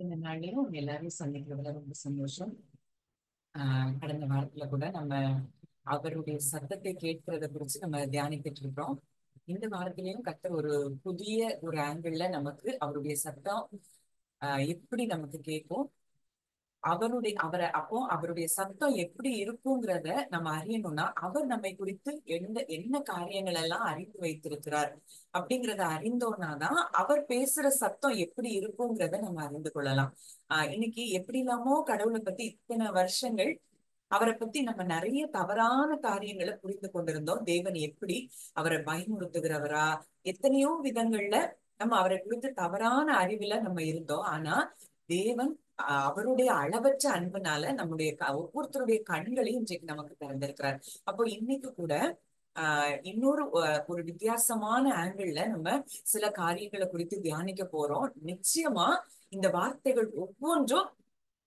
இந்த நாள்லயும் உங்க எல்லாரையும் சந்திக்கிறதுல ரொம்ப சந்தோஷம். கடந்த வாரத்துல கூட நம்ம அவருடைய சத்தத்தை கேட்கிறத குறிச்சு நம்ம தியானித்துட்டு இருக்கிறோம். இந்த வாரத்திலையும் கர்த்தர் ஒரு புதிய ஒரு ஆங்கிள் நமக்கு அவருடைய சத்தம் எப்படி நமக்கு கேட்கும், அவருடைய சத்தம் எப்படி இருக்குங்கிறத நம்ம அறியணும்னா அவர் நம்மை குறித்து என்ன காரியங்கள் எல்லாம் அறிந்து வைத்திருக்கிறார் அப்படிங்கிறத அறிந்தோம்னாதான் அவர் பேசுற சத்தம் எப்படி இருக்குங்கிறத நம்ம அறிந்து கொள்ளலாம். இன்னைக்கு எப்படி இல்லாமோ கடவுளை பத்தி இத்தனை வருஷங்கள் அவரை பத்தி நம்ம நிறைய தவறான காரியங்களை புரிந்து கொண்டிருந்தோம். தேவன் எப்படி அவரை பயமுறுத்துகிறவரா, எத்தனையோ விதங்கள்ல நம்ம அவரை குறித்து தவறான அறிவுல நம்ம இருந்தோம். ஆனா தேவன் அவருடைய அளவற்ற அன்புனால நம்முடைய ஒவ்வொருத்தருடைய கண்களையும் இன்றைக்கு நமக்கு திறந்திருக்கிறார். அப்போ இன்னைக்கு கூட இன்னொரு ஒரு வித்தியாசமான ஆங்கிள் நம்ம சில காரியங்களை குறித்து தியானிக்க போறோம். நிச்சயமா இந்த வார்த்தைகள் ஒவ்வொன்றும்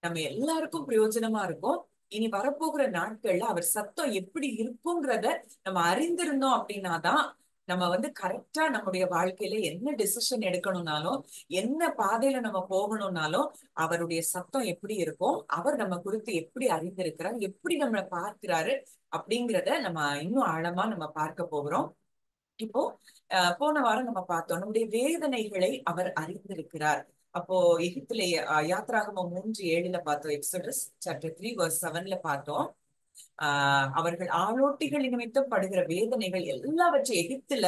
நம்ம எல்லாருக்கும் பிரயோஜனமா இருக்கும். இனி வரப்போகிற நாட்கள்ல அவர் சத்தம் எப்படி இருக்குங்கிறத நம்ம அறிந்திருந்தோம் அப்படின்னாதான் நம்ம கரெக்டா நம்முடைய வாழ்க்கையில என்ன டெசிஷன் எடுக்கணும்னாலும், என்ன பாதையில நம்ம போகணும்னாலும் அவருடைய சத்தம் எப்படி இருக்கும், அவர் நம்ம குறித்து எப்படி அறிந்திருக்கிறார், எப்படி நம்மளை பார்க்கிறாரு அப்படிங்கிறத நம்ம இன்னும் ஆழமா நம்ம பார்க்க போகிறோம். இப்போ போன வாரம் நம்ம பார்த்தோம், நம்முடைய வேதனைகளை அவர் அறிந்திருக்கிறார். அப்போ எகிப்திலே யாத்ராகமம் 3:7 பார்த்தோம். எக்ஸோடஸ் சாப்டர் 3:7 பார்த்தோம். அவர்கள் ஆளோட்டிகள் நிமித்தம் படுகிற வேதனைகள் எல்லாவற்றை எகிப்துல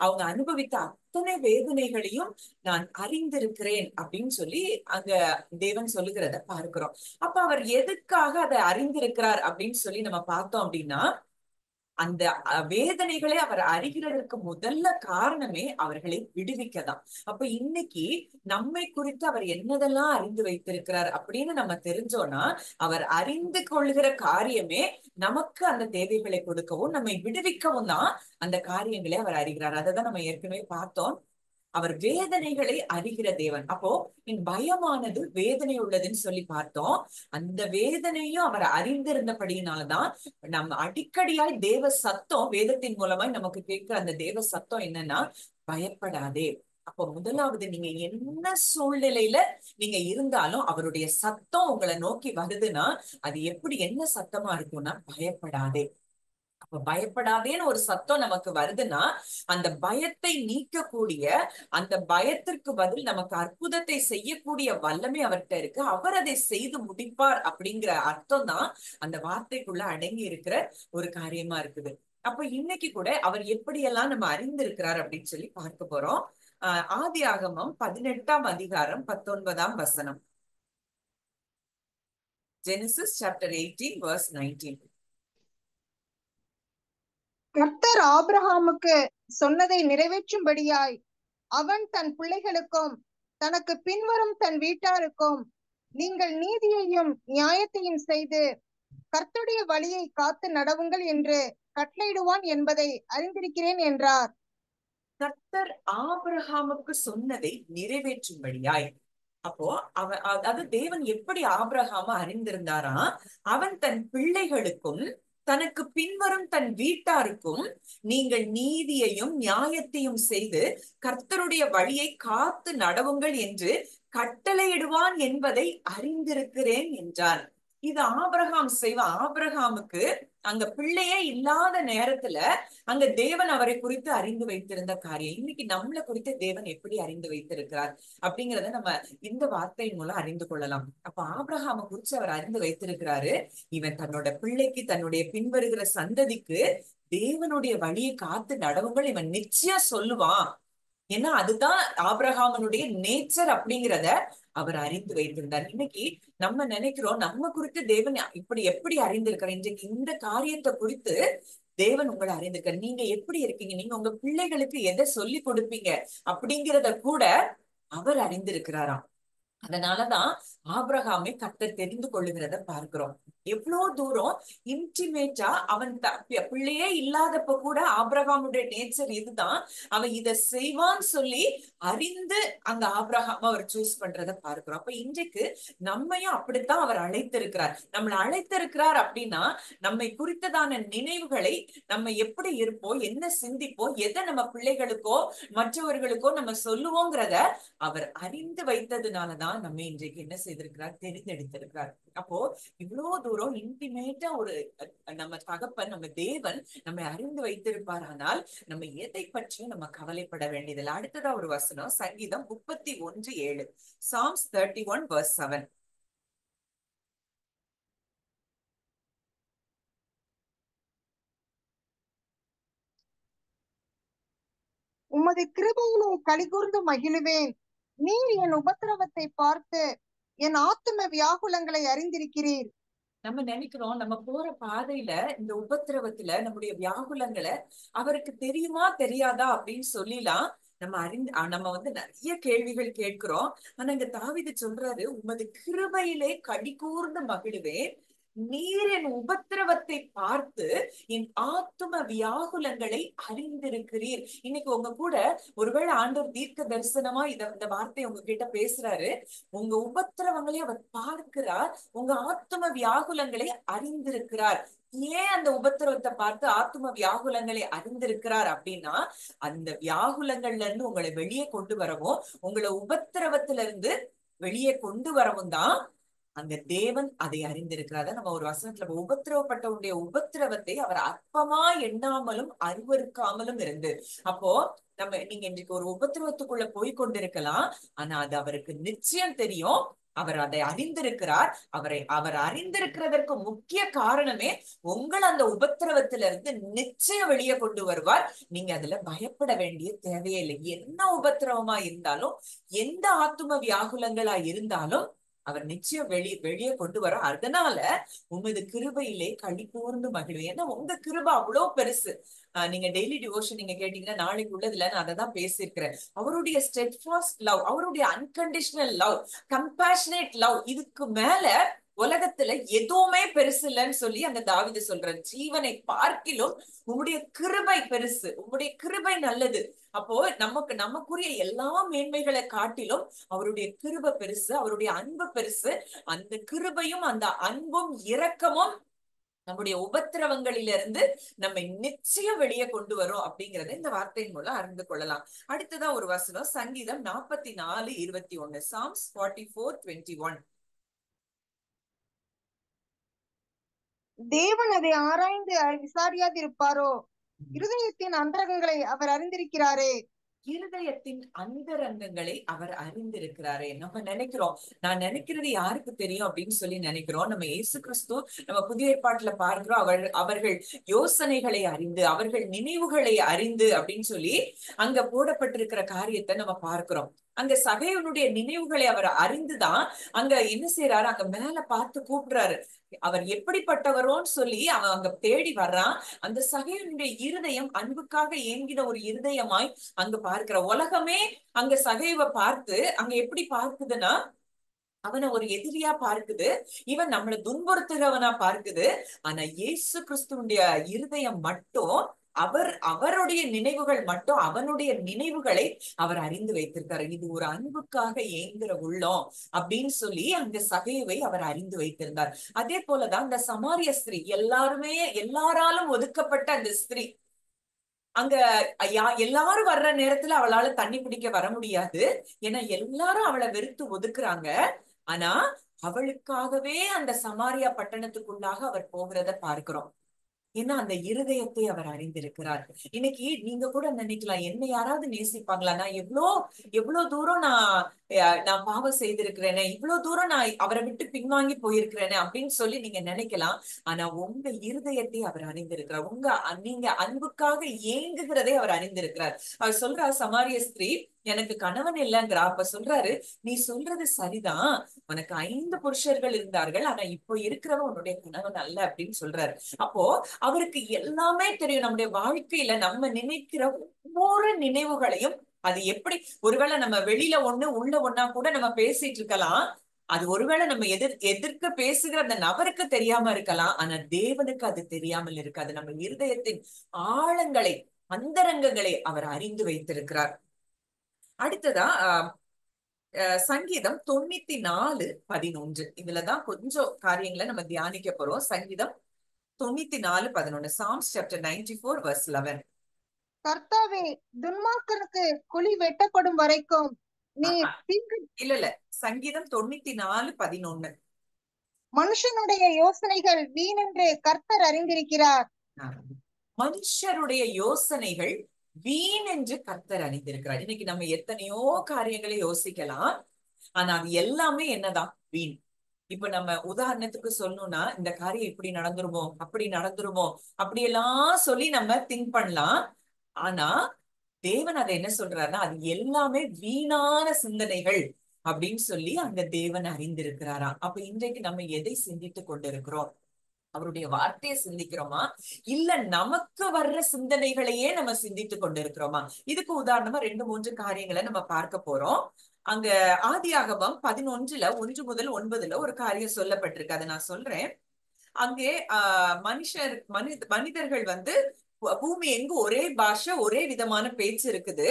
அவங்க அனுபவித்த அத்தனை வேதனைகளையும் நான் அறிந்திருக்கிறேன் அப்படின்னு சொல்லி அங்க தேவன் சொல்லுகிறத பார்க்கிறோம். அப்ப அவர் எதுக்காக அதை அறிந்திருக்கிறார் அப்படின்னு சொல்லி நம்ம பார்த்தோம் அப்படின்னா, அந்த வேதனைகளை அவர் அறிகிறதற்கு முதல்ல காரணமே அவர்களை விடுவிக்கதான். அப்ப இன்னைக்கு நம்மை குறித்து அவர் என்னதெல்லாம் அறிந்து வைத்திருக்கிறார் அப்படின்னு நம்ம தெரிஞ்சோம்னா, அவர் அறிந்து கொள்கிற காரியமே நமக்கு அந்த தேவைகளை கொடுக்கவும் நம்மை விடுவிக்கவும் தான் அந்த காரியங்களை அவர் அறிகிறார். அதை தான் நம்ம ஏற்கனவே பார்த்தோம். அவர் வேதனைகளை அறிகிற தேவன். அப்போ என் பயமானது வேதனை உள்ளதுன்னு சொல்லி பார்த்தோம். அந்த வேதனையும் அவர் அறிந்திருந்தபடியினாலதான் நம்ம அடிக்கடியாய் தேவ சத்தம் வேதத்தின் மூலமாய் நமக்கு கேட்கிற அந்த தேவ சத்தம் என்னன்னா, பயப்படாதே. அப்போ முதலாவது, நீங்க என்ன சூழ்நிலையில நீங்க இருந்தாலும் அவருடைய சத்தம் உங்களை நோக்கி வருதுன்னா அது எப்படி என்ன சத்தமா இருக்கும்னா, பயப்படாதே. அப்ப பயப்படாதேன்னு ஒரு சத்தம் நமக்கு வருதுன்னா அந்த பயத்தை நீக்கக்கூடிய, அந்த பயத்திற்கு பதில் நமக்கு அற்புதத்தை செய்யக்கூடிய வல்லமை அவர்கிட்ட இருக்கு. அவர் அதை செய்து முடிப்பார் அப்படிங்கிற அர்த்தம் தான் அந்த வார்த்தைக்குள்ள அடங்கி இருக்கிற ஒரு காரியமா இருக்குது. அப்ப இன்னைக்கு கூட அவர் எப்படியெல்லாம் நம்ம அறிந்திருக்கிறார் அப்படின்னு சொல்லி பார்க்க போறோம். ஆதியாகமம் 18ஆம் அதிகாரம் 19ஆம் வசனம். Genesis chapter 18 verse 19. கர்த்தர் ஆபிரகாமுக்கு சொன்னதை நிறைவேற்றும்படியாய் அவன் தன் பிள்ளைகளுக்கும் தனக்கு பின்வரும் தன் வீட்டாருக்கும் நீங்கள் நீதியையும் நியாயத்தையும் செய்து கர்த்தருடைய வழியை காத்து நடவுங்கள் என்று கட்டளையிடுவான் என்பதை அறிந்திருக்கிறேன் என்றார். கர்த்தர் ஆபிரகாமுக்கு சொன்னதை நிறைவேற்றும்படியாய். அப்போ அதாவது தேவன் எப்படி ஆபிரகாம அறிந்திருந்தாரா, அவன் தன் பிள்ளைகளுக்கும் தனக்கு பின்வரும் தன் வீட்டாருக்கும் நீங்கள் நீதியையும் நியாயத்தையும் செய்து கர்த்தருடைய வழியை காத்து நடவுங்கள் என்று கட்டளையிடுவான் என்பதை அறிந்திருக்கிறேன் என்றான். இது ஆபிரகாம் செய்வான். ஆபிரகாமுக்கு அங்க பிள்ளையே இல்லாத நேரத்துல அங்க தேவன் அவரை குறித்து அறிந்து வைத்திருந்த காரியம். இன்னைக்கு நம்மளை குறித்து தேவன் எப்படி அறிந்து வைத்திருக்கிறார் அப்படிங்கிறத நம்ம இந்த வார்த்தையின் மூலம் அறிந்து கொள்ளலாம். அப்ப ஆபிரகாமை குறிச்சு அவர் அறிந்து வைத்திருக்கிறாரு. இவன் தன்னோட பிள்ளைக்கு, தன்னுடைய பின்வருகிற சந்ததிக்கு தேவனுடைய வழியை காத்து நடவுங்கள் இவன் நிச்சயம் சொல்லுவான். ஏன்னா அதுதான் ஆபிரகாமனுடைய நேச்சர் அப்படிங்கிறத அவர் அறிந்து வைத்திருந்தார். இன்னைக்கு நம்ம நினைக்கிறோம் நம்ம குறித்து தேவன் இப்படி எப்படி அறிந்திருக்கிறார். இன்றைக்கு இந்த காரியத்தை குறித்து தேவன் உங்களை அறிந்திருக்கார். நீங்க எப்படி இருக்கீங்க, நீங்க உங்க பிள்ளைகளுக்கு எதை சொல்லி கொடுப்பீங்க அப்படிங்கிறத கூட அவர் அறிந்திருக்கிறாராம். அதனாலதான் ஆபிரகாமை கர்த்தர் தெரிந்து கொள்ளுகிறத பார்க்கிறோம். எவ்வளவு தூரம் இன்டிமேட்டா அவன் பிள்ளையே இல்லாதப்ப கூட ஆபிரகாமுடைய நேச்சர் இதுதான், அவன் இத செய்வான்னு சொல்லி அறிந்து அந்த ஆபிரகாம் அவர் சூஸ் பண்றதை பார்க்கிறோம். அப்ப இன்றைக்கு நம்மையும் அப்படித்தான் அவர் அழைத்திருக்கிறார். நம்மளை அழைத்திருக்கிறார் அப்படின்னா நம்மை குறித்ததான நினைவுகளை நம்ம எப்படி இருப்போம், என்ன சிந்திப்போம், எதை நம்ம பிள்ளைகளுக்கோ மற்றவர்களுக்கோ நம்ம சொல்லுவோங்கிறத அவர் அறிந்து வைத்ததுனாலதான் நம்ம இன்றைக்கு என்ன செய்திருக்கிறார், தெரிந்தெடுத்திருக்கிறார். அப்போ இவ்வளவு தூரம் இன்டிமேட்டா ஒரு நம்ம தகப்பன், நம்ம தேவன் நம்மை அறிந்து வைத்திருப்பார். ஆனால் நம்ம எதை பற்றியும் நம்ம கவலைப்பட வேண்டியதில்லை. அடுத்ததா ஒரு வசனம், சங்கீதம் 31:7, Psalms 31:7. உமது கிருபையிலே களிகூர்ந்து மகிழுவேன். நீர் என் உபத்திரவத்தை பார்த்து என் ஆத்தும வியாகுலங்களை அறிந்திருக்கிறீர். நம்ம நினைக்கிறோம் நம்ம போற பாதையில இந்த உபத்திரவத்துல நம்முடைய வியாகுலங்களை அவருக்கு தெரியுமா தெரியாதா அப்படின்னு சொல்லிலாம் நம்ம நிறைய கேள்விகள் கேட்கிறோம். ஆனா இங்க தாவீது சொல்றாரு, உமது கிருபையிலே களி கூர்ந்து மகிழுவேன், நீர் என் உபத்திரவத்தை பார்த்து என் ஆத்தும வியாகுலங்களை அறிந்திருக்கிறீர். இன்னைக்கு உங்க கூட ஒருவேளை ஆண்டவர் தீர்க்க தரிசனமா இந்த வார்த்தை உங்ககிட்ட பேசுறாரு. உங்க உபத்திரவங்களை அவர் பார்க்கிறார், உங்க ஆத்தும வியாகுலங்களை அறிந்திருக்கிறார். ஏன் அந்த உபத்திரவத்தை பார்த்து ஆத்தும வியாகுலங்களை அறிந்திருக்கிறார் அப்படின்னா, அந்த வியாகுலங்கள்ல இருந்து உங்களை வெளியே கொண்டு வரவும், உங்களை உபத்திரவத்துல இருந்து வெளியே கொண்டு வரவும் தான் அந்த தேவன் அதை அறிந்திருக்கிறார். நம்ம ஒரு வசனத்துல, உபத்திரவப்பட்டவனுடைய உபத்திரவத்தை அவர் அற்பமா எண்ணாமலும் அருவருக்காமலும் இருந்து. அப்போ நீங்க இன்றைக்கு ஒரு உபத்திரவத்துக்குள்ள போய் கொண்டிருக்கலாம், ஆனா அது அவருக்கு நிச்சயம் தெரியும், அவர் அதை அறிந்திருக்கிறார். அவர் அறிந்திருக்கிறதற்கு முக்கிய காரணமே உங்கள் அந்த உபத்திரவத்தில இருந்து நிச்சயம் வெளியே கொண்டு வருவார். நீங்க அதுல பயப்பட வேண்டிய தேவையே இல்லை. என்ன உபத்திரவமா இருந்தாலும், எந்த ஆத்தும வியாகுலங்களா இருந்தாலும் அவர் நிச்சயம் வெளியே கொண்டு வர. அதனால உமது கிருபையிலே களி கூர்ந்து மகிழ்வு. ஏன்னா உங்க கிருபை அவ்வளவு பெருசு. நீங்க டெய்லி டிவோஷன் நீங்க கேட்டீங்கன்னா நாளைக்கு உள்ளதுல நான் அதை தான் பேசியிருக்கிறேன். அவருடைய ஸ்டெட்ஃபாஸ்ட் லவ், அவருடைய அன்கண்டிஷனல் லவ், கம்பேஷனேட் லவ், இதுக்கு மேல உலகத்துல எதுவுமே பெருசு இல்லைன்னு சொல்லி அந்த தாவீது சொல்றாரு. ஜீவனை பார்க்கிலும் உங்களுடைய கிருபை பெருசு, உங்களுடைய கிருபை நல்லது. அப்போ நமக்குரிய எல்லா மேன்மைகளை காட்டிலும் அவருடைய கிருபை பெருசு, அவருடைய அன்பு பெருசு. அந்த கிருபையும் அந்த அன்பும் இரக்கமும் நம்முடைய உபத்திரவங்களிலிருந்து நம்மை நிச்சயம் வெளியே கொண்டு வரும் அப்படிங்கறத இந்த வார்த்தையின் மூலம் அறிந்து கொள்ளலாம். அடுத்ததான் ஒரு வசனம், சங்கீதம் 44:21, Psalms 44:21. தேவன் அதை ஆராய்ந்து விசாரியாதிருப்பாரோ? இருதயத்தின் அந்தரங்கங்களை அவர் அறிந்திருக்கிறாரே. இருதயத்தின் அந்தரங்கங்களை அவர் அறிந்திருக்கிறாரே. நம்ம நினைக்கிறோம், நான் நினைக்கிறது யாருக்கு தெரியும் அப்படின்னு சொல்லி நினைக்கிறோம். நம்ம இயேசு கிறிஸ்து நம்ம புதிய ஏற்பாட்டுல பார்க்கிறோம், அவர்கள் யோசனைகளை அறிந்து, அவர்கள் நினைவுகளை அறிந்து அப்படின்னு சொல்லி அங்க போடப்பட்டிருக்கிற காரியத்தை நம்ம பார்க்கிறோம். அங்க சகையனுடைய நினைவுகளை அவர் அறிந்துதான் அங்க என்ன செய்யறாரு, அங்க மேல பார்த்து கூப்பிடுறாரு. அவர் எப்படிப்பட்டவரோன்னு சொல்லி அவன் அங்க தேடி வர்றான். அந்த சகையனுடைய இருதயம் அன்புக்காக ஏங்கின ஒரு இருதயமாய் அங்க பார்க்கிற. உலகமே அங்க சகைவை பார்த்து அங்க எப்படி பார்க்குதுன்னா, அவனை ஒரு எதிரியா பார்க்குது, இவன் நம்மளை துன்புறுத்துகிறவனா பார்க்குது. ஆனா இயேசு கிறிஸ்துவனுடைய இருதயம் மட்டும், அவருடைய நினைவுகள் மட்டும், அவனுடைய நினைவுகளை அவர் அறிந்து வைத்திருக்காரு. இது ஒரு அன்புக்காக ஏங்குற உள்ளம் அப்படின்னு சொல்லி அந்த சகைவை அவர் அறிந்து வைத்திருந்தார். அதே போலதான் அந்த சமாரிய ஸ்திரீ, எல்லாராலும் ஒதுக்கப்பட்ட அந்த ஸ்திரீ, அங்க எல்லாரும் வர்ற நேரத்துல அவளால தண்ணி பிடிக்க வர முடியாது. ஏன்னா எல்லாரும் அவளை வெறுத்து ஒதுக்குறாங்க. ஆனா அவளுக்காகவே அந்த சமாரியா பட்டணத்துக்குள்ளாக அவர் போகிறத பார்க்கிறோம். ஏன்னா அந்த இருதயத்தை அவர் அறிந்திருக்கிறார். இன்னைக்கு நீங்க கூட நினைக்கலாம், என்ன யாராவது நேசிப்பாங்களா, நான் எவ்வளவு தூரம் நான் பாவம் செய்திருக்கிறேனே, இவ்வளவு தூரம் நான் அவரை விட்டு பின்வாங்கி போயிருக்கிறேனே அப்படின்னு சொல்லி நீங்க நினைக்கலாம். ஆனா உங்க இருதயத்தை அவர் அறிந்திருக்கிறார். நீங்க அன்புக்காக ஏங்குகிறதை அவர் அறிந்திருக்கிறார். அவர் சொல்றா, சமாரிய ஸ்திரீ எனக்கு கணவன் இல்லைங்கிறா. அப்ப சொல்றாரு, நீ சொல்றது சரிதான், உனக்கு 5 புருஷர்கள் இருந்தார்கள், ஆனா இப்போ இருக்கிறவன் உன்னுடைய கணவன் அல்ல அப்படின்னு சொல்றாரு. அப்போ அவருக்கு எல்லாமே தெரியும். நம்முடைய வாழ்க்கையில நம்ம நினைக்கிற ஒவ்வொரு நினைவுகளையும், அது எப்படி, ஒருவேளை நம்ம வெளியில ஒண்ணு உள்ள ஒண்ணா கூட நம்ம பேசிட்டு இருக்கலாம், அது ஒருவேளை நம்ம எதிர்க்க பேசுகிற அந்த நபருக்கு தெரியாம இருக்கலாம், ஆனா தேவனுக்கு அது தெரியாமல் இருக்காது. நம்ம இருதயத்தின் ஆழங்களை, அந்தரங்கங்களை அவர் அறிந்து வைத்திருக்கிறார். அடுத்ததா சங்கீதம் 94:11. இதுலதான் கொஞ்சம் காரியங்களை நம்ம தியானிக்க போறோம். சங்கீதம் 94:11. Psalms chapter 94 verse 11. கர்த்தாவே, துன்மார்க்கனுக்கு குழி வெட்டப்படும் வரைக்கும் நீர் தீங்கு இல்ல சங்கீதம் 94:11. மனுஷனுடைய யோசனைகள் வீணென்று கர்த்தர் அறிந்திருக்கிறார். மனுஷருடைய யோசனைகள் வீண் என்று கர்த்தர் அறிந்திருக்கிறார். இன்னைக்கு நம்ம எத்தனையோ காரியங்களை யோசிக்கலாம், ஆனா அது எல்லாமே என்னதான்? வீண். இப்ப நம்ம உதாரணத்துக்கு சொல்லணும்னா, இந்த காரியம் இப்படி நடந்துருமோ, அப்படி நடந்துருமோ, அப்படியெல்லாம் சொல்லி நம்ம திங்க் பண்ணலாம். ஆனா தேவன் அதை என்ன சொல்றாருன்னா, அது எல்லாமே வீணான சிந்தனைகள் அப்படின்னு சொல்லி அங்க தேவன் அறிந்திருக்கிறாராம். அப்ப இன்றைக்கு நம்ம எதை சிந்தித்து கொண்டிருக்கிறோம்? அவருடைய வார்த்தையை சிந்திக்கிறோமா, இல்ல நமக்கு வர்ற சிந்தனைகளையே நம்ம சிந்தித்து கொண்டிருக்கிறோமா? இதுக்கு உதாரணமா 2-3 காரியங்களை நம்ம பார்க்க போறோம். அங்க ஆதியாகமம் 11:1 முதல் 9 ஒரு காரியம் சொல்லப்பட்டிருக்கு. அதை நான் சொல்றேன். அங்கே மனிதர்கள் வந்து பூமி எங்கு ஒரே பாஷை, ஒரே விதமான பேச்சு இருக்குது.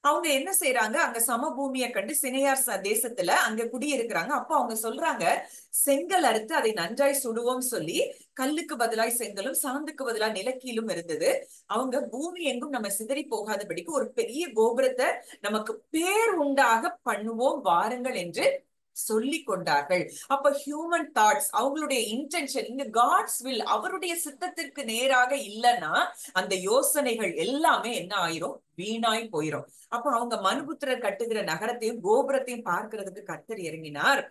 அவங்க என்ன செய்யறாங்க, அங்க சமபூமியை கண்டு சினையார் தேசத்துல அங்க குடியிருக்கிறாங்க. அப்போ அவங்க சொல்றாங்க, செங்கல் அறுத்து அதை நன்றாய் சுடுவோம் சொல்லி கல்லுக்கு பதிலாய் செங்கலும் சாந்துக்கு பதிலாய் நிலக்கீலும் இருந்தது. அவங்க பூமி எங்கும் நம்ம சிதறி போகாதபடிக்கு ஒரு பெரிய கோபுரத்தை நமக்கு பேர் உண்டாக பண்ணுவோம் வாருங்கள் என்று சொல்லி கொண்டார்கள். அப்ப ஹியூமன் தாட்ஸ், அவங்களுடைய இன்டென்ஷன், இங்க காட்ஸ் வில், அவருடைய சித்தத்திற்கு நேராக இல்லைன்னா அந்த யோசனைகள் எல்லாமே என்ன ஆயிரும்? வீணாய் போயிரும். அப்ப அவங்க மனுபுத்திரர் கட்டுகிற நகரத்தையும் கோபுரத்தையும் பார்க்கிறதுக்கு கர்த்தர் இறங்கினார்.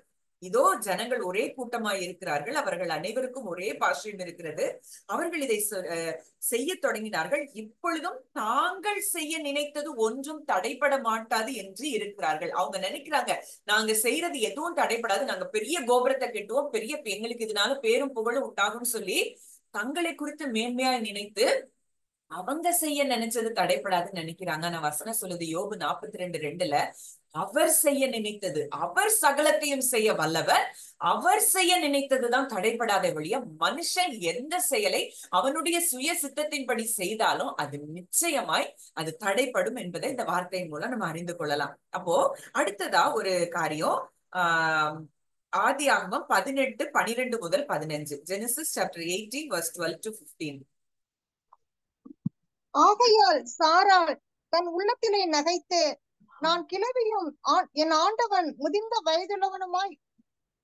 இதோ ஜனங்கள் ஒரே கூட்டமாய் இருக்கிறார்கள், அவர்கள் அனைவருக்கும் ஒரே பாஷையும் இருக்கிறது. அவர்கள் இதை செய்ய தொடங்கினார்கள். இப்பொழுதும் தாங்கள் செய்ய நினைத்தது ஒன்றும் தடைபட மாட்டாது என்று இருக்கிறார்கள். அவங்க நினைக்கிறாங்க, நாங்க செய்யறது எதுவும் தடைபடாது, நாங்க பெரிய கோபுரத்தை கட்டுவோம், பெரிய எங்களுக்கு இதனால பேரும் புகழும் உண்டாகும் சொல்லி தங்களை குறித்து மேன்மையாய் நினைத்து அவங்க செய்ய நினைச்சது தடைப்படாதுன்னு நினைக்கிறாங்க. ஆனா வசனம் சொல்லுது யோபு 42:2, அவர் செய்ய நினைத்தது, அவர் சகலத்தையும் செய்ய வல்லவர், அவர் செய்ய நினைத்ததுதான் தடைப்படாத வழிய மனுஷன் எந்த செயலை அவனுடைய சுய சித்தத்தின்படி செய்தாலும் அது நிச்சயமாய் அது தடைப்படும் என்பதை இந்த வார்த்தையின் மூலம் நம்ம அறிந்து கொள்ளலாம். அப்போ அடுத்ததா ஒரு காரியம், ஆதியாகமம் 18:12 முதல் 15. Genesis chapter 18 verse 12 to 15. ஆகையால் சாராள் தன் உள்ளத்திலே நகைத்து, நான் கிழவியும் என் ஆண்டவன் முதிர்ந்த வயதுள்ளவனுமாய்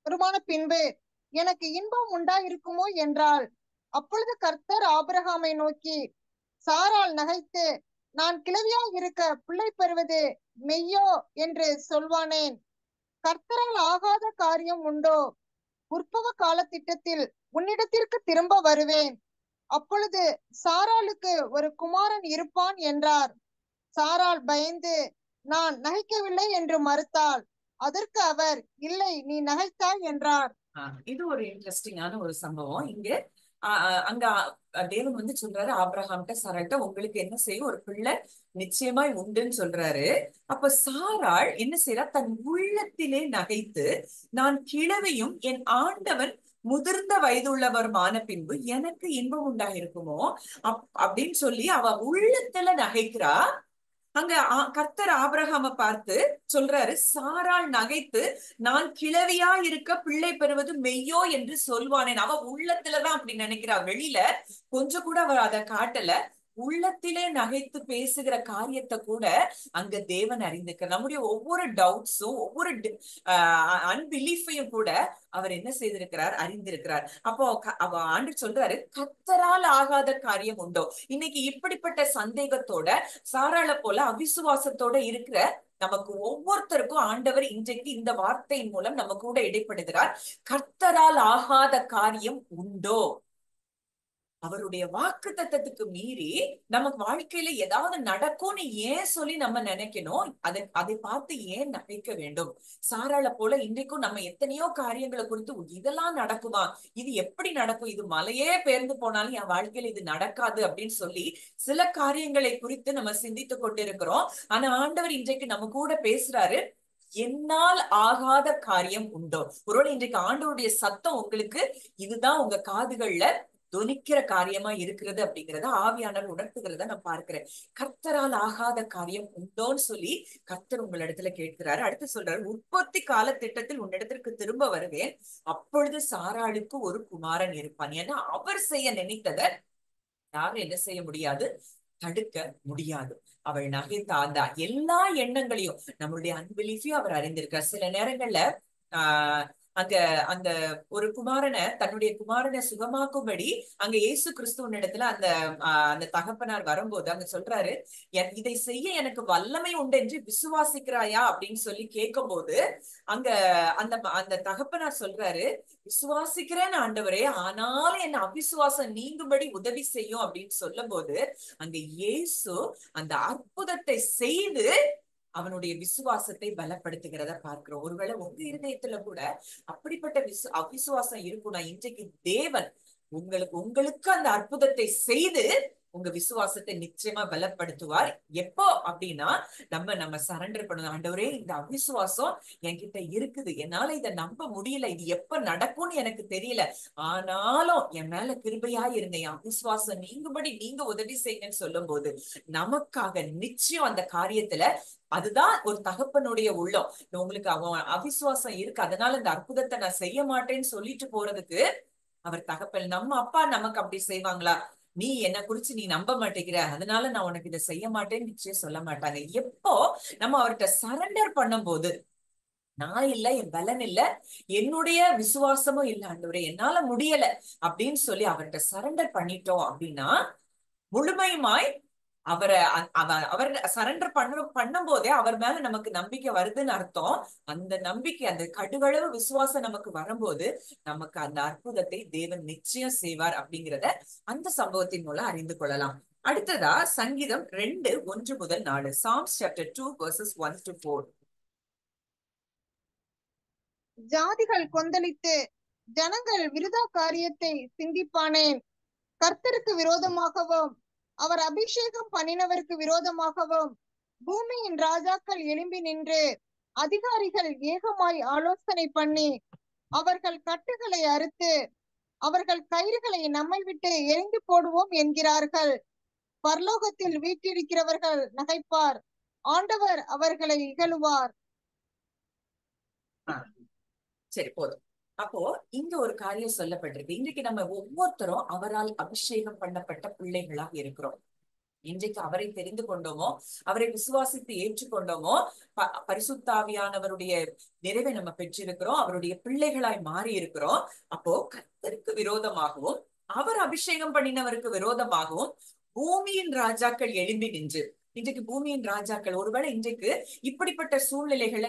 வருமான பின்பு எனக்கு இன்பம் உண்டாயிருக்குமோ என்றாள். அப்பொழுது கர்த்தர் ஆபிரகாமை நோக்கி, சாராள் நகைத்து நான் கிழவியாய் இருக்க பிள்ளை பெறுவது மெய்யோ என்று சொல்வானேன்? கர்த்தரால் ஆகாத காரியம் உண்டோ? உற்பவ கால திட்டத்தில் உன்னிடத்திற்கு திரும்ப வருவேன், அப்பொழுது சாராளுக்கு ஒரு குமாரன் இருப்பான் என்றார். சாராள் பயந்து, நான் நகைக்கவில்லை என்று மறுத்தாள். அதற்கு அவர், இல்லை, நீ நகைத்தாய் என்றார். இது ஒரு இன்ட்ரெஸ்டிங்கான ஒரு சம்பவம். இங்க அங்க தேவன் வந்து சொல்றாரு ஆபிரகாம்கிட்ட, சாராள்கிட்ட, உங்களுக்கு என்ன செய்யும்? ஒரு பிள்ளை நிச்சயமாய் உண்டுன்னு சொல்றாரு. அப்ப சாராள் என்ன செய்யறா? தன் உள்ளத்திலே நகைத்து, நான் கிழவியும் என் ஆண்டவன் முதிர்ந்த வயதுள்ளவருமான பின்பு எனக்கு இன்பம் உண்டாயிருக்குமோ அப்படின்னு சொல்லி அவ உள்ளத்துல நகைக்கிறா. அங்க கர்த்தர் ஆபிரகாம பார்த்து சொல்றாரு, சாராள் நகைத்து நான் கிழவியா இருக்க பிள்ளை பெறுவது மெய்யோ என்று சொல்வானேன். அவ உள்ளத்துலதான் அப்படி நினைக்கிறா, வெளியில கொஞ்சம் கூட அவ அதை காட்டல. உள்ளத்திலே நகைத்து பேசுகிற காரியத்தை கூட அங்க தேவன் அறிந்திருக்க. நம்முடைய ஒவ்வொரு டவுட்ஸும் ஒவ்வொரு அன்பிலீஃபையும் கூட அவர் என்ன செய்திருக்கிறார்? அறிந்திருக்கிறார். அப்போ அவ ஆண்டு சொல்றாரு, கர்த்தரால் ஆகாத காரியம் உண்டோ? இன்னைக்கு இப்படிப்பட்ட சந்தேகத்தோட சாராள போல அவிசுவாசத்தோட இருக்கிற நமக்கு ஒவ்வொருத்தருக்கும் ஆண்டவர் இன்றைக்கு இந்த வார்த்தையின் மூலம் நம்ம கூட இடைப்படுகிறார். கர்த்தரால் ஆகாத காரியம் உண்டோ? அவருடைய வாக்கு தத்தத்துக்கு மீறி நமக்கு வாழ்க்கையில ஏதாவது நடக்கும்னு ஏன் சொல்லி நம்ம நினைக்கணும்? அதை பார்த்து ஏன் நகைக்க வேண்டும்? சாராள போல இன்றைக்கும் நம்ம எத்தனையோ காரியங்களை குறித்து, இதெல்லாம் நடக்குமா, இது எப்படி நடக்கும், இது மலையே பெயர்ந்து போனாலும் என் வாழ்க்கையில இது நடக்காது அப்படின்னு சொல்லி சில காரியங்களை குறித்து நம்ம சிந்தித்து கொண்டிருக்கிறோம். ஆனா ஆண்டவர் இன்றைக்கு நம்ம கூட பேசுறாரு, என்னால் ஆகாத காரியம் உண்டோ? ஒருவேளை இன்றைக்கு ஆண்டவருடைய சத்தம் உங்களுக்கு இதுதான் உங்க காதுகள்ல தொனிக்கிற காரியமா இருக்கிறது அப்படிங்கறத ஆவியானவர் உணர்த்துகிறத நான் பார்க்கிறேன். கர்த்தரால் ஆகாத காரியம் உண்டோன்னு சொல்லி கர்த்தர் உங்களிடத்துல கேட்கிறாரு. அடுத்து சொல்றாரு, உற்பத்தி கால திட்டத்தில் உன்னிடத்திற்கு திரும்ப வருவேன், அப்பொழுது சாராளுக்கு ஒரு குமாரன் இருப்பான். ஏன்னா அவர் செய்ய நினைத்ததை யாரும் என்ன செய்ய முடியாது, தடுக்க முடியாது. அவள் நகைத்த அந்த எல்லா எண்ணங்களையும், நம்மளுடைய அன்பிலீஃபையும் அவர் அறிந்திருக்கார். சில நேரங்கள்ல ஆஹ் அங்க அந்த ஒரு குமாரனை, தன்னுடைய குமாரனை சுகமாக்கும்படி அங்க இயேசு கிறிஸ்துவின் இடத்துல அந்த தகப்பனார் வரும்போது அங்க சொல்றாரு, இதை செய்ய எனக்கு வல்லமை உண்டு என்று விசுவாசிக்கிறாயா அப்படின்னு சொல்லி கேட்கும் போது அங்க அந்த அந்த தகப்பனார் சொல்றாரு, விசுவாசிக்கிறேன் ஆண்டவரே, ஆனாலும் என்ன அவிசுவாசம் நீங்கும்படி உதவி செய்யும் அப்படின்னு சொல்லும் போது அங்க இயேசு அந்த அற்புதத்தை செய்து அவனுடைய விசுவாசத்தை பலப்படுத்துகிறத பார்க்கிறோம். ஒருவேளை உங்க இருதயத்துல கூட அப்படிப்பட்ட அவிசுவாசம் இருக்கும்னா இன்றைக்கு தேவன் உங்களுக்கு அந்த அற்புதத்தை செய்து உங்க விசுவாசத்தை நிச்சயமா பலப்படுத்துவார். எப்போ அப்படின்னா நம்ம சரண்டர் பண்ணணும். ஆண்டவரே, இந்த அவிசுவாசம் என்கிட்ட இருக்குது, என்னால இதை நம்ப முடியல, இது எப்ப நடக்கும்னு எனக்கு தெரியல, ஆனாலும் என் மேல கிருபையா இருங்க, என் அவிசுவாசம் நீங்கும்படி நீங்க உதவி செய்யுங்கன்னு சொல்லும் போது நமக்காக நிச்சயம் அந்த காரியத்துல, அதுதான் ஒரு தகப்பனுடைய உள்ளம். உங்களுக்கு அவன் அவிசுவாசம் இருக்கு, அதனால இந்த அற்புதத்தை நான் செய்ய மாட்டேன்னு சொல்லிட்டு போறதுக்கு அவர் தகப்பன். நம்ம அப்பா நமக்கு அப்படி செய்வாங்களா? நீ என்ன குறிச்சு நீ நம்ப மாட்டேங்கிற, அதனால நான் உனக்கு இதை செய்ய மாட்டேன்னு நிச்சயம் சொல்ல மாட்டாங்க. எப்போ நம்ம அவர்கிட்ட சரண்டர் பண்ணும் போது, நான் இல்ல, என் பலன் இல்ல, என்னுடைய விசுவாசமும் இல்ல ஆண்டவரே, என்னால முடியல அப்படின்னு சொல்லி அவர்கிட்ட சரண்டர் பண்ணிட்டோம் அப்படின்னா முழுமையுமாய் அவரை அவர் சரண்டர் பண்ணும் போதே அவர் மேல நமக்கு நம்பிக்கை வருதுன்னு அர்த்தம். அந்த நம்பிக்கை, அந்த கடுகளவு விசுவாசம் நமக்கு வரும்போது நமக்கு அந்த அற்புதத்தை தேவன் நிச்சயம் செய்வார் அப்படிங்கிறத அந்த சம்பவத்தின் மூலம் அறிந்து கொள்ளலாம். அடுத்ததா சங்கீதம் 2:1-4, Psalms chapter 2 verses 1-4. ஜாதிகள் கொந்தளித்து ஜனங்கள் விருதா காரியத்தை சிந்திப்பானேன். கர்த்தருக்கு விரோதமாகவும் அவர் அபிஷேகம் பண்ணினவருக்கு விரோதமாகவும் பூமியின் ராஜாக்கள் எழும்பி நின்று அதிகாரிகள் ஏகமாய் ஆலோசனை பண்ணி அவர்கள் கட்டுகளை அறுத்து அவர்கள் கயிறுகளை நம்மை விட்டு எரிந்து போடுவோம் என்கிறார்கள். பரலோகத்தில் வீற்றிருக்கிறவர்கள் நகைப்பார், ஆண்டவர் அவர்களை இகழுவார். சரி, போதும். அப்போ இங்க ஒரு காரியம் சொல்லப்பட்டிருக்கு. இன்றைக்கு நம்ம ஒவ்வொருத்தரும் அவரால் அபிஷேகம் பண்ணப்பட்ட பிள்ளைகளா இருக்கிறோம். இன்றைக்கு அவரை தெரிந்து கொண்டோமோ, அவரை விசுவாசித்து ஏற்றுக்கொண்டோமோ, பரிசுத்தாவியானவருடைய நிறைவை நம்ம பெற்றிருக்கிறோம், அவருடைய பிள்ளைகளாய் மாறி இருக்கிறோம். அப்போ கர்த்தருக்கு விரோதமாகவும் அவர் அபிஷேகம் பண்ணினவருக்கு விரோதமாகவும் பூமியின் ராஜாக்கள் எழும்பி நின்று, இன்றைக்கு பூமியின் ராஜாக்கள், ஒருவேளை இன்றைக்கு இப்படிப்பட்ட சூழ்நிலைகள்ல